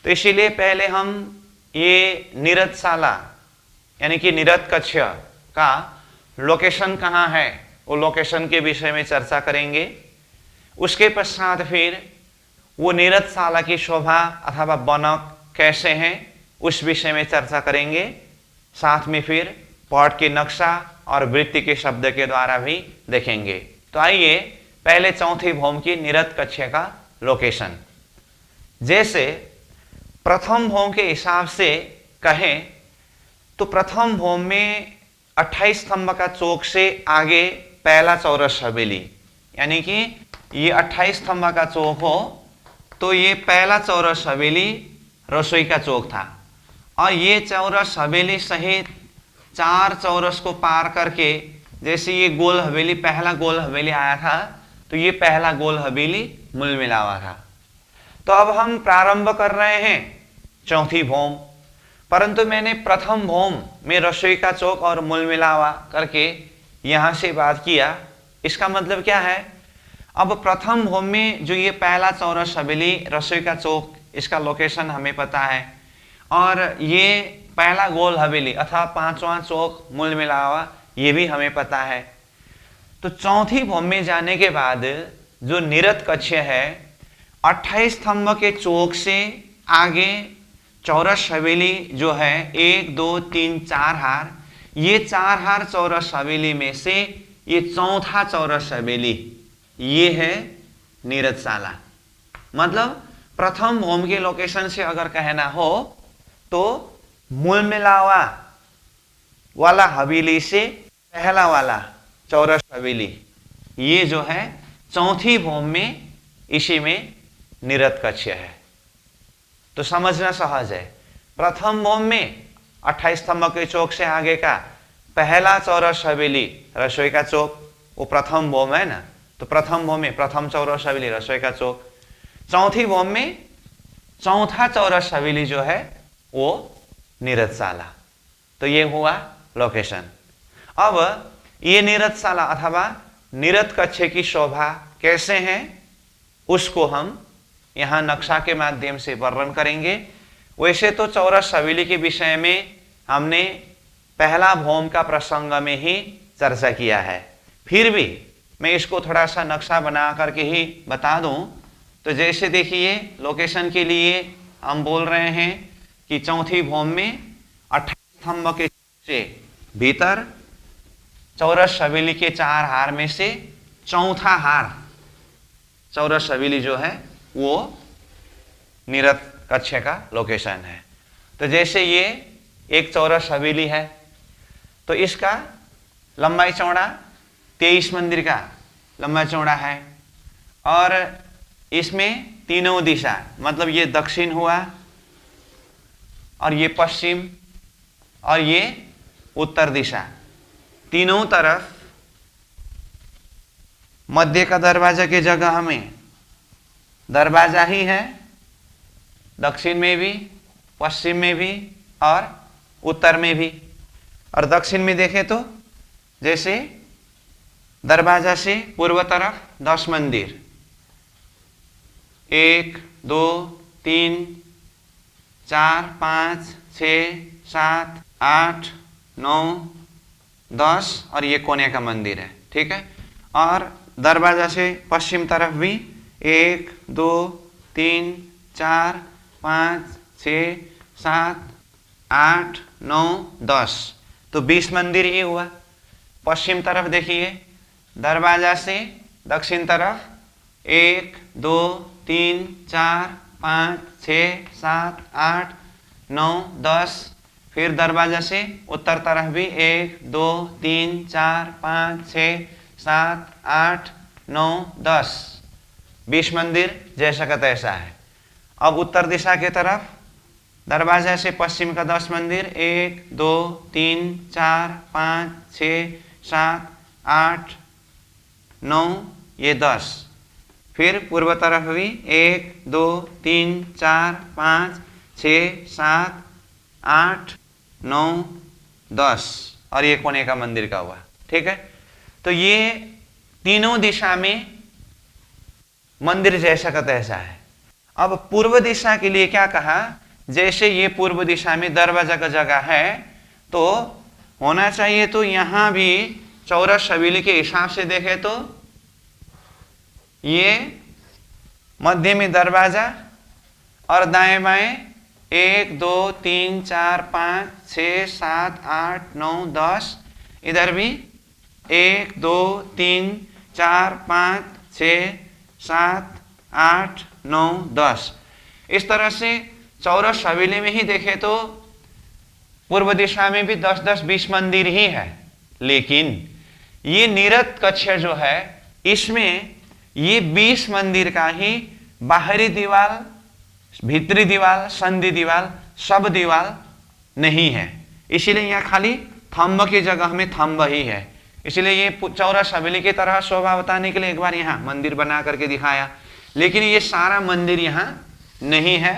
तो इसीलिए पहले हम ये निरतशाला यानी कि निरत कक्ष का लोकेशन कहाँ है वो लोकेशन के विषय में चर्चा करेंगे। उसके पश्चात फिर वो निरतशाला की शोभा अथवा बनक कैसे हैं उस विषय में चर्चा करेंगे। साथ में फिर पट के नक्शा और वृत्ति के शब्द के द्वारा भी देखेंगे। तो आइए पहले चौथी भौम की निरत कक्ष का लोकेशन। जैसे प्रथम भौम के हिसाब से कहें तो प्रथम भौम में 28 स्तंभ का चौक से आगे पहला चौरस हवेली यानी कि ये 28 स्तंभ का चौक हो तो ये पहला चौरस हवेली रसोई का चौक था और ये चौरस हवेली सहित 4 चौरस को पार करके, जैसे ये गोल हवेली, पहला गोल हवेली आया था, तो ये पहला गोल हवेली मूल मिलावा था। तो अब हम प्रारंभ कर रहे हैं चौथी भौम, परंतु मैंने प्रथम भौम में रसोई का चौक और मूल मिलावा करके यहां से बात किया। इसका मतलब क्या है, अब प्रथम भौम में जो ये पहला चौरस हवेली रसोई का चौक, इसका लोकेशन हमें पता है, और ये पहला गोल हवेली अथवा 5वां चौक मूल मिलावा ये भी हमें पता है। तो चौथी भौम में जाने के बाद जो निरत कक्ष है, 28 स्तंभ के चौक से आगे चौरस हवेली जो है 1 2 3 4 हार, ये 4 हार चौरस हवेली में से ये चौथा चौरस हवेली ये है नीरजशाला। मतलब प्रथम भौम के लोकेशन से अगर कहना हो तो मूल मिलावा वाला हवेली से पहला वाला चौरस हवेली ये जो है चौथी भौम में, इसी में निरत कक्ष है। तो समझना सहज है, प्रथम भौम में 28 स्तंभ के चौक से आगे का पहला चौरस हवेली रसोई का चौक, वो प्रथम भौम है ना, तो प्रथम भौम में प्रथम चौरस हवेली रसोई का चौक, चौथी भौम में चौथा चौरस हवेली जो है वो नीरजशाला। तो ये हुआ लोकेशन। अब ये नीरजशाला अथवा निरत कक्ष की शोभा कैसे है उसको हम यहाँ नक्शा के माध्यम से वर्णन करेंगे। वैसे तो चौरस हवेली के विषय में हमने पहला भौम का प्रसंग में ही चर्चा किया है, फिर भी मैं इसको थोड़ा सा नक्शा बना करके ही बता दूं। तो जैसे देखिए, लोकेशन के लिए हम बोल रहे हैं कि चौथी भौम में 28 स्तंभ के से भीतर चौरस हवेली के 4 हार में से चौथा हार चौरस हवेली जो है वो निरत कक्ष का लोकेशन है। तो जैसे ये एक चौरस हवेली है, तो इसका लंबाई चौड़ा 23 मंदिर का लंबा चौड़ा है, और इसमें तीनों दिशा, मतलब ये दक्षिण हुआ और ये पश्चिम और ये उत्तर दिशा, तीनों तरफ मध्य का दरवाजा की जगह में दरवाजा ही है, दक्षिण में भी, पश्चिम में भी और उत्तर में भी। और दक्षिण में देखें तो जैसे दरवाजा से पूर्व तरफ 10 मंदिर, 1 2 3 4 5 6 7 8 9 10 और ये कोने का मंदिर है, ठीक है। और दरवाजा से पश्चिम तरफ भी 1 2 3 4 5 6 7 8 9 10, तो 20 मंदिर ये हुआ। पश्चिम तरफ देखिए, दरवाजा से दक्षिण तरफ 1 2 3 4 5 6 7 8 9 10, फिर दरवाजा से उत्तर तरफ भी 1 2 3 4 5 6 7 8 9 10, 20 मंदिर जैसा का तैसा है। अब उत्तर दिशा की तरफ दरवाजा से पश्चिम का 10 मंदिर, 1 2 3 4 5 6 7 8 9 ये 10, फिर पूर्व तरफ भी 1 2 3 4 5 6 7 8 9 10 और ये कोने का मंदिर का हुआ, ठीक है। तो ये तीनों दिशा में मंदिर जैसा का तैसा है। अब पूर्व दिशा के लिए क्या कहा, जैसे ये पूर्व दिशा में दरवाजा का जगह है तो होना चाहिए, तो यहां भी चौरस हवेली के हिसाब से देखें तो ये मध्य में दरवाजा और दाएं बाएं 1 2 3 4 5 6 7 8 9 10, इधर भी 1 2 3 4 5 6 7 8 9 10। इस तरह से चौरस हवेली में ही देखें तो पूर्व दिशा में भी 10 10 20 मंदिर ही है, लेकिन ये निरत कक्ष जो है इसमें ये 20 मंदिर का ही बाहरी दीवार, भीतरी दीवार, संधि दीवार, सब दीवार नहीं है, इसीलिए यहाँ खाली थंब की जगह में थंब ही है। इसलिए ये चौरस हवेली की तरह शोभा बताने के लिए एक बार यहाँ मंदिर बना करके दिखाया, लेकिन ये सारा मंदिर यहाँ नहीं है।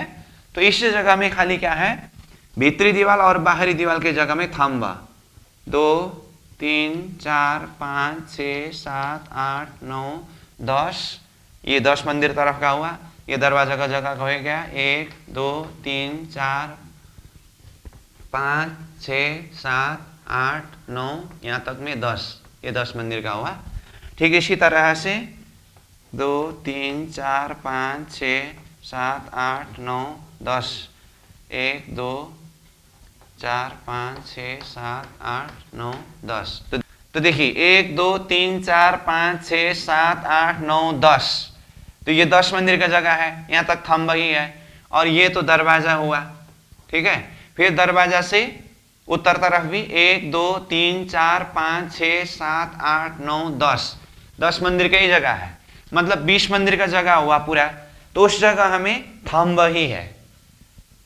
तो इस जगह में खाली क्या है, भीतरी दीवार और बाहरी दीवार की जगह में थंब 2 3 4 5 6 7 8 9 10, ये 10 मंदिर तरफ का हुआ। ये दरवाजा का जगह हो गया 1 2 3 4 5 6 7 8 9, यहाँ तक में 10, ये 10 मंदिर का हुआ। ठीक इसी तरह से 2 3 4 5 6 7 8 9 10, 1 2 4 5 6 7 8 9 10। तो देखिए 1 2 3 4 5 6 7 8 9 10, तो ये 10 मंदिर का जगह है, यहाँ तक थंब ही है। और ये तो दरवाजा हुआ, ठीक है। फिर दरवाजा से उत्तर तरफ भी 1 2 3 4 5 6 7 8 9 10, 10 मंदिर का ही जगह है, मतलब 20 मंदिर का जगह हुआ पूरा। तो उस जगह हमें थंब ही है,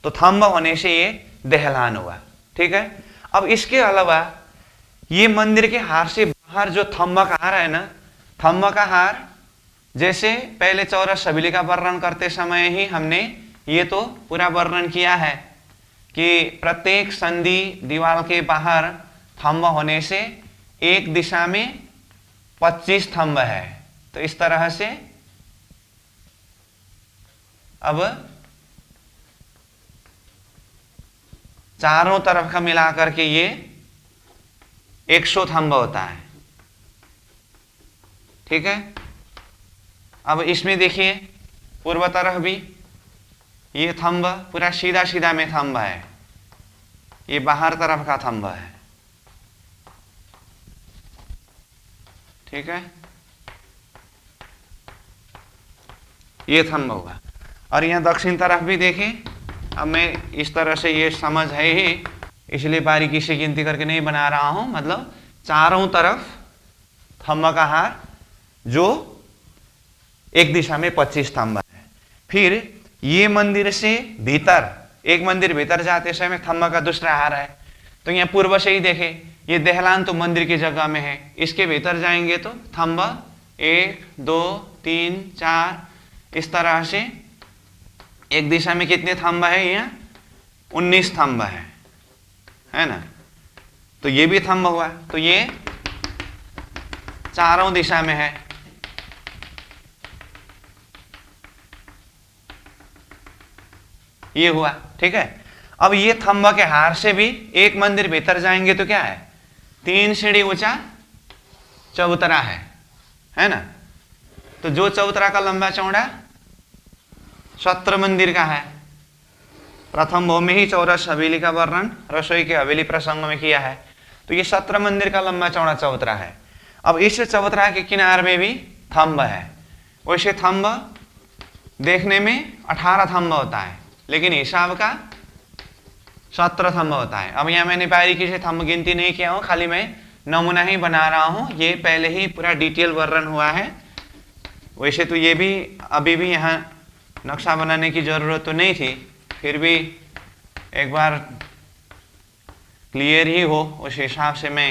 तो थंब होने से ये दहलान हुआ, ठीक है। अब इसके अलावा ये मंदिर के हार से बाहर जो थंब का हार है ना, थंब का हार जैसे पहले चौरस हवेली का वर्णन करते समय ही हमने ये तो पूरा वर्णन किया है कि प्रत्येक संधि दीवार के बाहर थंब होने से एक दिशा में 25 थंब है। तो इस तरह से अब चारों तरफ का मिलाकर के ये 100 थंब होता है, ठीक है। अब इसमें देखिए पूर्व तरफ भी ये थंब पूरा सीधा सीधा में थंब है, ये बाहर तरफ का थंब है, ठीक है, ये थंब हुआ। और यहाँ दक्षिण तरफ भी देखें, अब मैं इस तरह से ये समझ है ही, इसलिए बारीकी से गिनती करके नहीं बना रहा हूं, मतलब चारों तरफ थंब का हार जो एक दिशा में 25 थंब है। फिर ये मंदिर से भीतर, एक मंदिर भीतर जाते समय थंब का दूसरा हार है। तो यहाँ पूर्व से ही देखे, ये दहलान तो मंदिर की जगह में है, इसके भीतर जाएंगे तो थंब 1 2 3 4, इस तरह से एक दिशा में कितने थंब है, यहाँ 19 थंब है ना। तो ये भी थंब हुआ, तो ये चारों दिशा में है। ये हुआ, ठीक है। अब ये थंब के हार से भी एक मंदिर भीतर जाएंगे तो क्या है, 3 सीढ़ी ऊंचा चबूतरा है ना। तो जो चबूतरा का लंबा चौड़ा 17 मंदिर का है। प्रथम भाव में ही चौरस हवेली का वर्णन रसोई के हवेली प्रसंग में किया है। तो ये 17 मंदिर का लंबा चौड़ा चबूतरा है। अब इस चबूतरा के किनारे में भी थंब है। वैसे थंब देखने में 18 थंब होता है, लेकिन हिसाब का 17 थंब होता है। अब यहाँ मैंने बारीकी से थंब गिनती नहीं किया हूँ, खाली मैं नमूना ही बना रहा हूँ। ये पहले ही पूरा डिटेल वर्णन हुआ है। वैसे तो ये भी अभी भी यहाँ नक्शा बनाने की जरूरत तो नहीं थी, फिर भी एक बार क्लियर ही हो उस हिसाब से मैं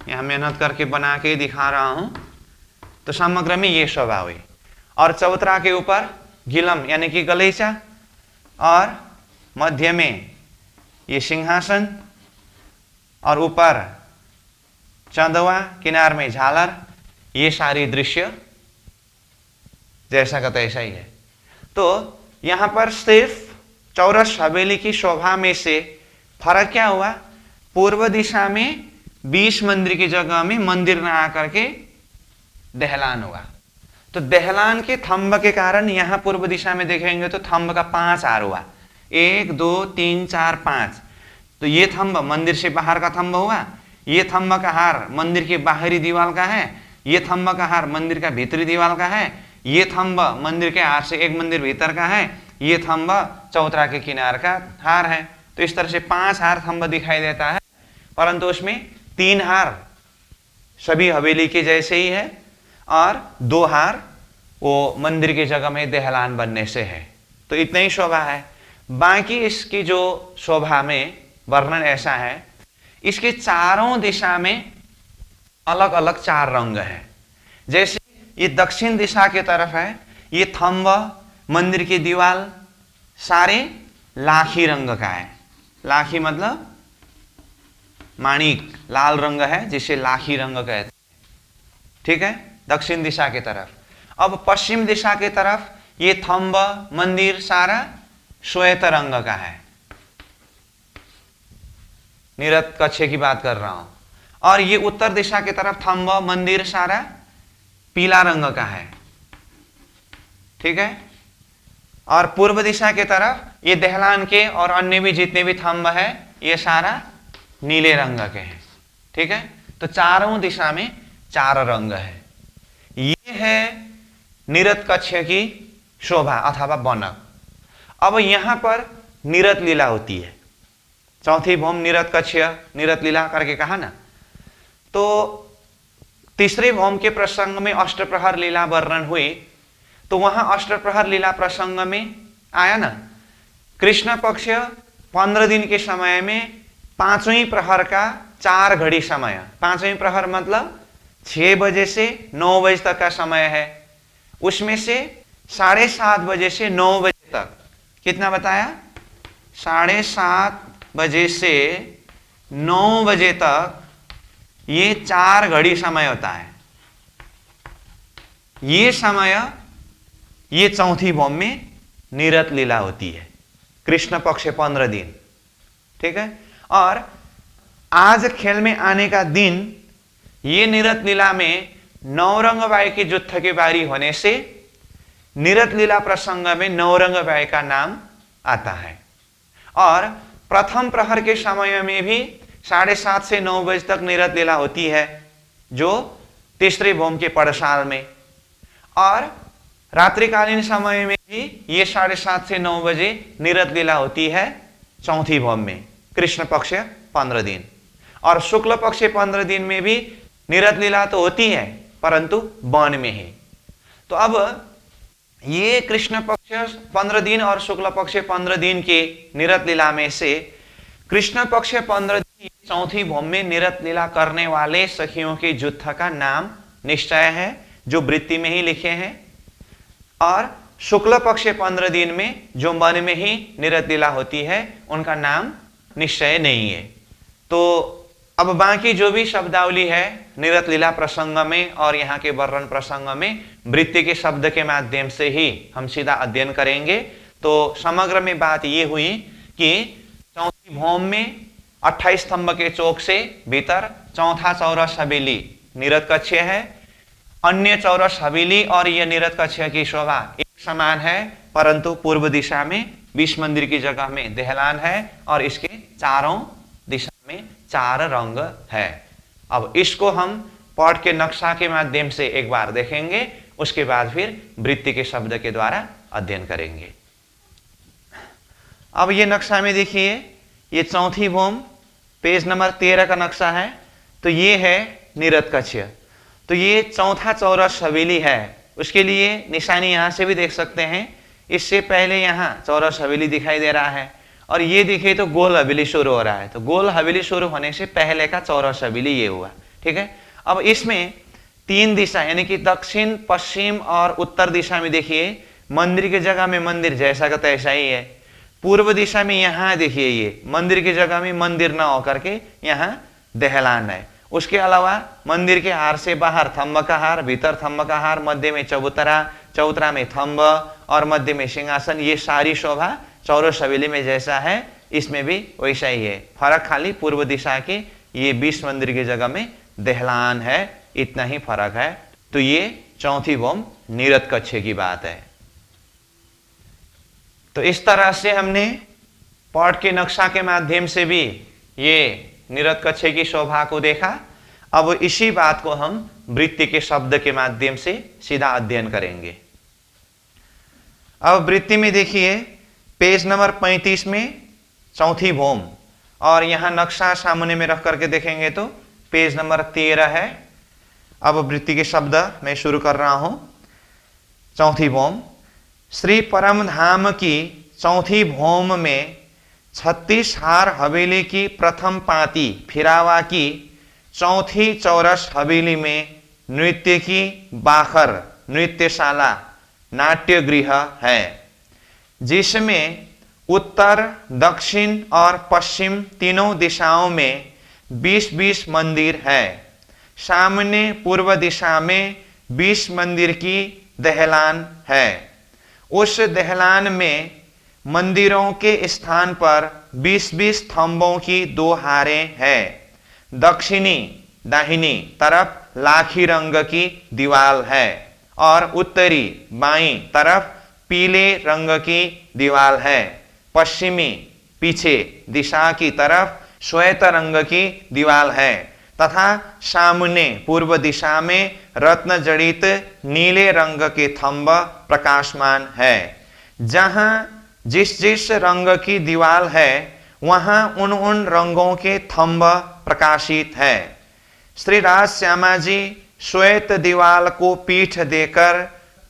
यहाँ मेहनत करके बना के दिखा रहा हूँ। तो समग्र में ये शोभा हुई। और चबूतरा के ऊपर गिलम यानी कि गलीचा, और मध्य में ये सिंहासन, और ऊपर चंदवा, किनार में झालर, ये सारी दृश्य जैसा का तैसा ही है। तो यहाँ पर सिर्फ चौरस हवेली की शोभा में से फर्क क्या हुआ, पूर्व दिशा में 20 मंदिर की जगह में मंदिर न आकर के दहलान हुआ। तो दहलान के थंब के कारण यहाँ पूर्व दिशा में देखेंगे तो थंब का 5 हार हुआ, 1 2 3 4 5। तो ये थंब मंदिर से बाहर का थंब हुआ, ये थंब का हार मंदिर की बाहरी दीवार का है, ये थंब का हार मंदिर का भीतरी दीवार का है, ये थंब मंदिर के हार से एक मंदिर भीतर का है, ये थंब चौतरा के किनार का हार है। तो इस तरह से 5 हार थंब दिखाई देता है, परंतु उसमें 3 हार सभी हवेली के जैसे ही है, और 2 हार वो मंदिर की जगह में दहलान बनने से है। तो इतना ही शोभा है। बाकी इसकी जो शोभा में वर्णन ऐसा है, इसके चारों दिशा में अलग अलग 4 रंग हैं। जैसे ये दक्षिण दिशा की तरफ है, ये थंब, मंदिर की दीवार सारे लाखी रंग का है। लाखी मतलब माणिक, लाल रंग है जिसे लाखी रंग कहते हैं। ठीक है, दक्षिण दिशा की तरफ। अब पश्चिम दिशा की तरफ ये थंब, मंदिर सारा श्वेत रंग का है। निरत कक्ष की बात कर रहा हूं। और ये उत्तर दिशा की तरफ थंब, मंदिर सारा पीला रंग का है। ठीक है, और पूर्व दिशा की तरफ ये दहलान के और अन्य भी जितने भी थंब है ये सारा नीले रंग के हैं। ठीक है, तो चारों दिशा में 4 रंग है। ये है निरत कक्ष की शोभा अथवा बनक। अब यहां पर निरत लीला होती है। चौथी भौम निरत कक्ष निरत लीला करके कहा ना। तो तीसरे भौम के प्रसंग में अष्टप्रहर लीला वर्णन हुई, तो वहां अष्टप्रहर लीला प्रसंग में आया ना, कृष्ण पक्ष 15 दिन के समय में 5वें प्रहर का 4 घड़ी समय। 5वें प्रहर मतलब 6 बजे से 9 बजे तक का समय है। उसमें से 7:30 बजे से 9 बजे तक कितना बताया? 7:30 बजे से 9 बजे तक ये 4 घड़ी समय होता है। ये समय ये चौथी भौम में निरत लीला होती है, कृष्ण पक्ष 15 दिन। ठीक है, और आज खेल में आने का दिन ये निरत लीला में नवरंग बाई के युद्ध की बारी होने से निरत लीला प्रसंग में नवरंग बाई का नाम आता है। और प्रथम प्रहर के समय में भी 7:30 से 9 बजे तक निरत लीला होती है, जो तीसरे भौम के पड़साल में। और रात्रिकालीन समय में भी ये 7:30 से 9 बजे निरत लीला होती है चौथी भौम में, कृष्ण पक्ष 15 दिन। और शुक्ल पक्ष 15 दिन में भी निरत लीला तो होती है, परंतु वन में है। तो अब ये कृष्ण पक्ष 15 दिन और शुक्ल पक्ष 15 दिन के निरत लीला में से कृष्ण पक्ष 15 दिन चौथी भौम में निरत लीला करने वाले सखियों के युद्ध का नाम निश्चय है, जो वृत्ति में ही लिखे हैं। और शुक्ल पक्ष 15 दिन में जो वन में ही निरत लीला होती है उनका नाम निश्चय नहीं है। तो अब बाकी जो भी शब्दावली है निरत लीला प्रसंग में और यहाँ के वर्णन प्रसंग में वृत्ति के शब्द के माध्यम से ही हम सीधा अध्ययन करेंगे। तो समग्र में बात ये हुई कि चौथी भौम में 28 स्तंभ के चौक से भीतर चौथा चौरस हवेली निरत कक्ष है। अन्य चौरस हवेली और यह निरत कक्ष की शोभा एक समान है, परंतु पूर्व दिशा में विष मंदिर की जगह में दहलान है और इसके चारों दिशा में 4 रंग है। अब इसको हम पॉट के नक्शा के माध्यम से एक बार देखेंगे, उसके बाद फिर वृत्ति के शब्द के द्वारा अध्ययन करेंगे। अब ये नक्शा में देखिए, ये चौथी भौम पेज नंबर 13 का नक्शा है। तो ये है निरत कक्ष। तो ये चौथा चौरस हवेली है, उसके लिए निशानी यहां से भी देख सकते हैं। इससे पहले यहां चौरस हवेली दिखाई दे रहा है और ये दिखे तो गोल हवेली शुरू हो रहा है। तो गोल हवेली शुरू होने से पहले का चौरस हवेली ये हुआ। ठीक है, अब इसमें 3 दिशा यानी कि दक्षिण, पश्चिम और उत्तर दिशा में देखिए मंदिर की जगह में मंदिर जैसा का तैसा ही है। पूर्व दिशा में यहाँ देखिए ये मंदिर की जगह में मंदिर न होकर के यहाँ दहलान है। उसके अलावा मंदिर के हार से बाहर थंब का हार, भीतर थंब का हार, मध्य में चबूतरा, चबूतरा में थंब और मध्य में सिंहासन। ये सारी शोभा चौरस हवेली में जैसा है इसमें भी वैसा ही है। फर्क खाली पूर्व दिशा के ये 20 मंदिर की जगह में दहलान है, इतना ही फर्क है। तो ये चौथी भौम निरत कक्ष की बात है। तो इस तरह से हमने पॉट के नक्शा के माध्यम से भी ये निरत कक्ष की शोभा को देखा। अब इसी बात को हम वृत्ति के शब्द के माध्यम से सीधा अध्ययन करेंगे। अब वृत्ति में देखिए पेज नंबर 35 में चौथी भौम, और यहां नक्शा सामने में रख करके देखेंगे तो पेज नंबर 13 है। अब वृत्ति के शब्द मैं शुरू कर रहा हूं। चौथी भौम, श्री परम धाम की चौथी भौम में 36 हार हवेली की प्रथम पाती फिरावा की चौथी चौरस हवेली में नृत्य की बाखर नृत्यशाला नाट्य गृह है, जिसमें उत्तर, दक्षिण और पश्चिम तीनों दिशाओं में 20-20 मंदिर है। सामने पूर्व दिशा में 20 मंदिर की दहलान है। उस दहलान में मंदिरों के स्थान पर 20-20 थंबों की 2 हारें हैं। दक्षिणी दाहिनी तरफ लाखी रंग की दीवार है और उत्तरी बाईं तरफ पीले रंग की दीवार है। पश्चिमी पीछे दिशा की तरफ श्वेत रंग की दीवार है तथा सामने पूर्व दिशा में रत्न जड़ित नीले रंग के थंब प्रकाशमान है। जहां जिस जिस रंग की दीवार है वहां उन रंगों के थंब प्रकाशित है। श्री राज श्यामा जी श्वेत दीवार को पीठ देकर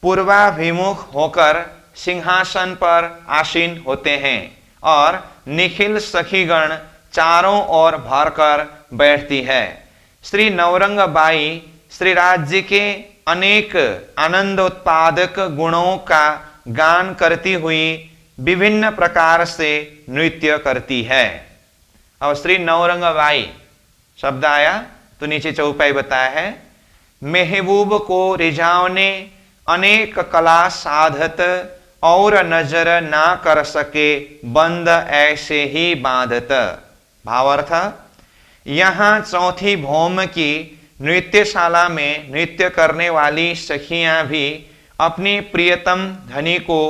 पूर्वाभिमुख होकर सिंहासन पर आसीन होते हैं और निखिल सखीगण चारों ओर भरकर बैठती है। श्री नवरंग बाई श्री राज जी के अनेक आनंदोत्पादक गुणों का गान करती हुई विभिन्न प्रकार से नृत्य करती है। अब श्री नवरंग बाई शब्द आया तो नीचे चौपाई बताया है। महबूब को रिझाने अनेक कला साधत और नजर ना कर सके बंद ऐसे ही बांधत। भावार्थ, यहाँ चौथी भौम की नृत्यशाला में नृत्य करने वाली सखियां भी अपनी प्रियतम धनी को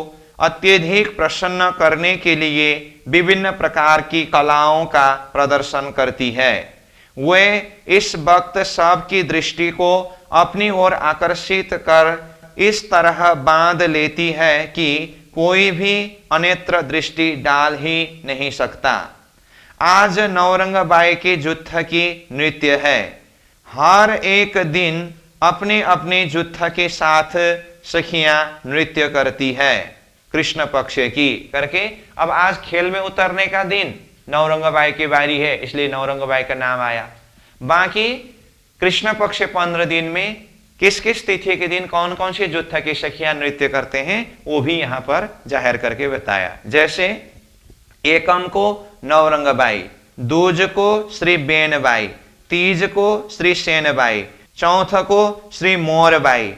अत्यधिक प्रसन्न करने के लिए विभिन्न प्रकार की कलाओं का प्रदर्शन करती है। वे इस वक्त सबकी दृष्टि को अपनी ओर आकर्षित कर इस तरह बांध लेती है कि कोई भी अन्यत्र दृष्टि डाल ही नहीं सकता। आज नवरंग बाई की जुत्थ की नृत्य है। हर एक दिन अपने अपने जुत्थ के साथ सखियां नृत्य करती है कृष्ण पक्ष की करके। अब आज खेल में उतरने का दिन नवरंग बाई की बारी है, इसलिए नवरंग बाई का नाम आया। बाकी कृष्ण पक्ष 15 दिन में किस किस तिथि के दिन कौन कौन सी जुत्थ की सखियां नृत्य करते हैं वो भी यहां पर जाहिर करके बताया। जैसे एकम को नवरंग बाई, दूज को श्री बेन बाई, तीज को श्री सेन बाई, चौथ को श्री मोर बाई,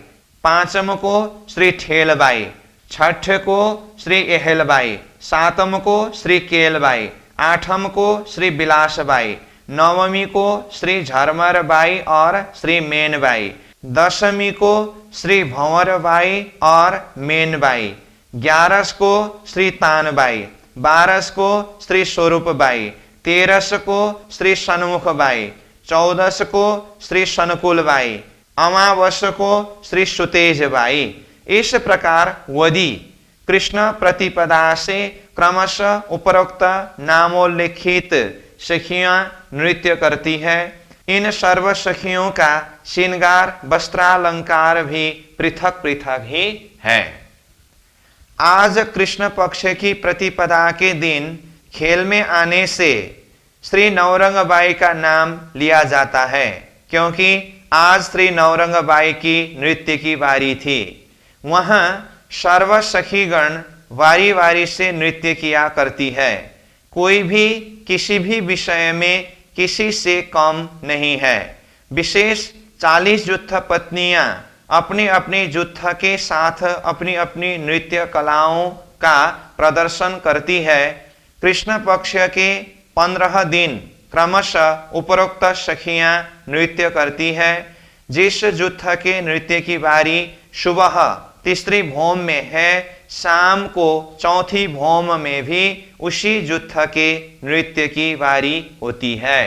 पांचम को श्री ठेल बाई, छठ को श्री एहल बाई, सातम को श्री केल बाई, आठम को श्री बिलास बाई, नवमी को श्री झरमर बाई और श्री मेन बाई, दशमी को श्री भंवर बाई और मेन बाई, 11 को श्री तान बाई, 12 को श्री स्वरूप बाई, 13 को श्री सन्मुख बाई, 14 को श्री सनकुल बाई, अमावस को श्री सुतेज बाई। इस प्रकार वदी कृष्ण प्रतिपदा से क्रमशः उपरोक्त नामोल्लिखित सखियां नृत्य करती है। इन सर्व सखियों का श्रृंगार वस्त्रालंकार भी पृथक पृथक ही है। आज कृष्ण पक्ष की प्रतिपदा के दिन खेल में आने से श्री नवरंग बाई का नाम लिया जाता है, क्योंकि आज श्री नवरंग बाई की नृत्य की बारी थी। वहां सर्व सखीगण वारी वारी से नृत्य किया करती है। कोई भी किसी भी विषय में किसी से कम नहीं है। विशेष 40 जुत्थ पत्नियां अपनी अपनी जुत्थ के साथ अपनी अपनी नृत्य कलाओं का प्रदर्शन करती है। कृष्ण पक्ष के 15 दिन क्रमशः उपरोक्त सखियां नृत्य करती है। जिस जुत्थ के नृत्य की बारी सुबह तीसरी भौम में है, शाम को चौथी भौम में भी उसी जुत्थ के नृत्य की बारी होती है।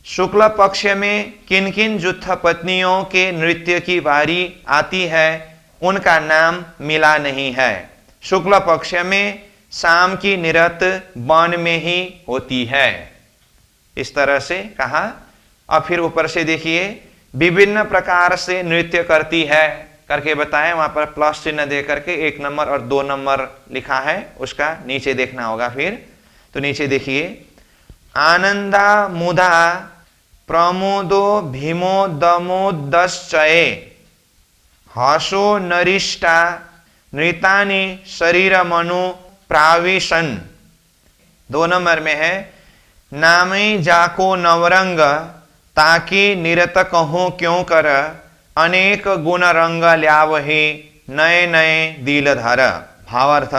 शुक्ल पक्ष में किन किन जुत्थ पत्नियों के नृत्य की बारी आती है उनका नाम मिला नहीं है। शुक्ल पक्ष में शाम की निरत वन में ही होती है। इस तरह से कहा। अब फिर ऊपर से देखिए, विभिन्न प्रकार से नृत्य करती है करके बताएं। वहां पर प्लस चिन्ह दे करके 1 नंबर और 2 नंबर लिखा है, उसका नीचे देखना होगा। फिर तो नीचे देखिए, आनंदा मुदा प्रमोदो भीमोदमोदश्चये हसो नरिष्टा नृतानि शरीर मनु प्राविशन। 2 नंबर में है, नामे जाको नवरंग ताकि निरत कहूं क्यों कर अनेक गुण रंग ल्यावहे नए नए दिलधर। भावार्थ,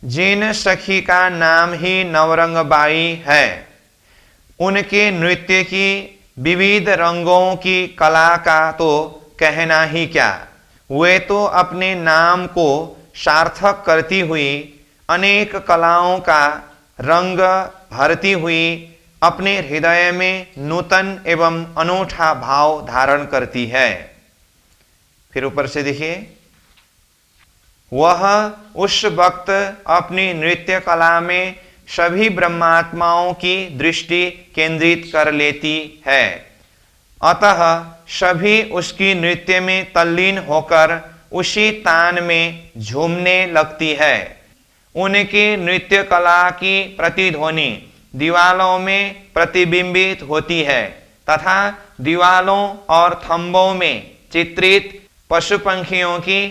जिन सखी का नाम ही नवरंगबाई है, उनके नृत्य की विविध रंगों की कला का तो कहना ही क्या, वे तो अपने नाम को सार्थक करती हुई अनेक कलाओं का रंग भरती हुई अपने हृदय में नूतन एवं अनूठा भाव धारण करती है। फिर ऊपर से देखिए, वह उस वक्त अपनी नृत्य कला में सभी ब्रह्मात्माओं की दृष्टि केंद्रित कर लेती है, अतः सभी उसकी नृत्य में तल्लीन होकर उसी तान में झूमने लगती है। उनकी नृत्य कला की प्रतिध्वनि दीवालों में प्रतिबिंबित होती है तथा दीवालों और थंबों में चित्रित पशु पंखियों की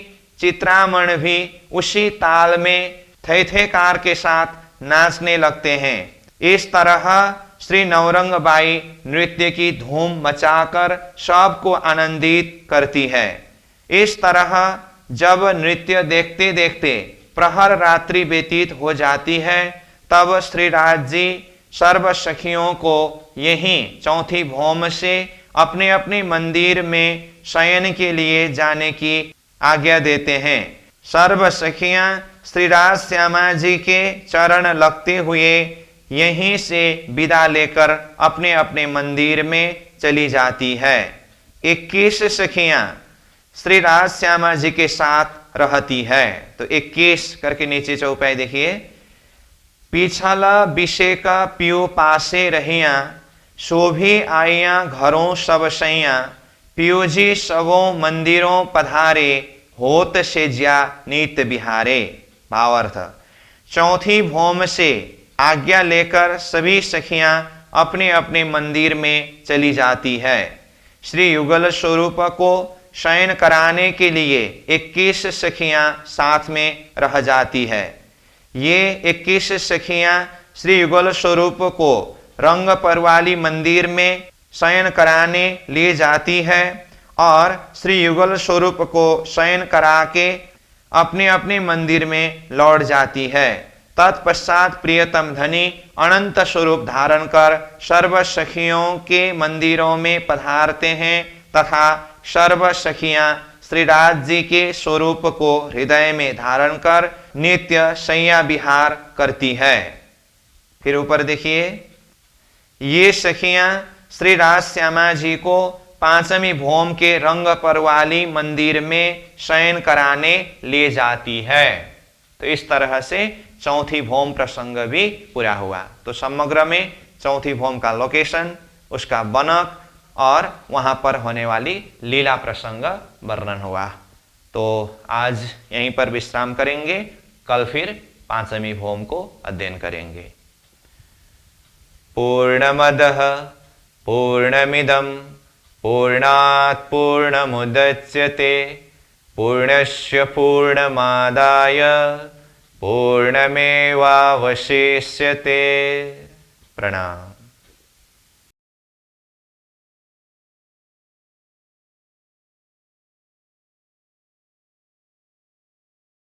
चित्रामण भी उसी ताल में थैथेकार के साथ नाचने लगते हैं। इस तरह श्री नवरंगबाई नृत्य की धूम मचाकर सबको आनंदित करती है। इस तरह जब नृत्य देखते देखते प्रहर रात्रि व्यतीत हो जाती है, तब श्रीराज जी सर्व सखियों को यहीं चौथी भौम से अपने अपने मंदिर में शयन के लिए जाने की आज्ञा देते हैं। सर्व सखियां श्रीराज श्यामा जी के चरण लगते हुए यहीं से विदा लेकर अपने अपने मंदिर में चली जाती है। 21 सखियां श्रीराज श्यामा जी के साथ रहती है। तो 21 करके नीचे चौपाई देखिए, पिछला विषेक पियो पासे रहिया शोभी आइया घरों सब सैया पियोजी सबों मंदिरों पधारे होत से ज्या नित्य बिहारे। भावार्थ, चौथी भौम से आज्ञा लेकर सभी सखियां अपने अपने मंदिर में चली जाती है। श्री युगल स्वरूप को शयन कराने के लिए 21 सखियां साथ में रह जाती है। ये 21 सखियां श्री युगल स्वरूप को रंग परवाली मंदिर में शयन कराने ले जाती है और श्री युगल स्वरूप को शयन करा के अपने अपने मंदिर में लौट जाती है। तत्पश्चात प्रियतम धनी अनंत स्वरूप धारण कर सर्व सखियों के मंदिरों में पधारते हैं तथा सर्व सखियां श्रीराज जी के स्वरूप को हृदय में धारण कर नित्य शैया विहार करती है। फिर ऊपर देखिए, ये सखियां श्रीराज श्यामा जी को 5वीं भौम के रंग परवाली मंदिर में शयन कराने ले जाती है। तो इस तरह से चौथी भौम प्रसंग भी पूरा हुआ। तो समग्र में चौथी भौम का लोकेशन, उसका बनक और वहां पर होने वाली लीला प्रसंग वर्णन हुआ। तो आज यहीं पर विश्राम करेंगे, कल फिर 5वीं भौम को अध्ययन करेंगे। पूर्णमदः पूर्णमिदं पूर्णात् पूर्णमुदच्यते पूर्णस्य पूर्णमादाय पूर्णमेवावशिष्यते। प्रणाम।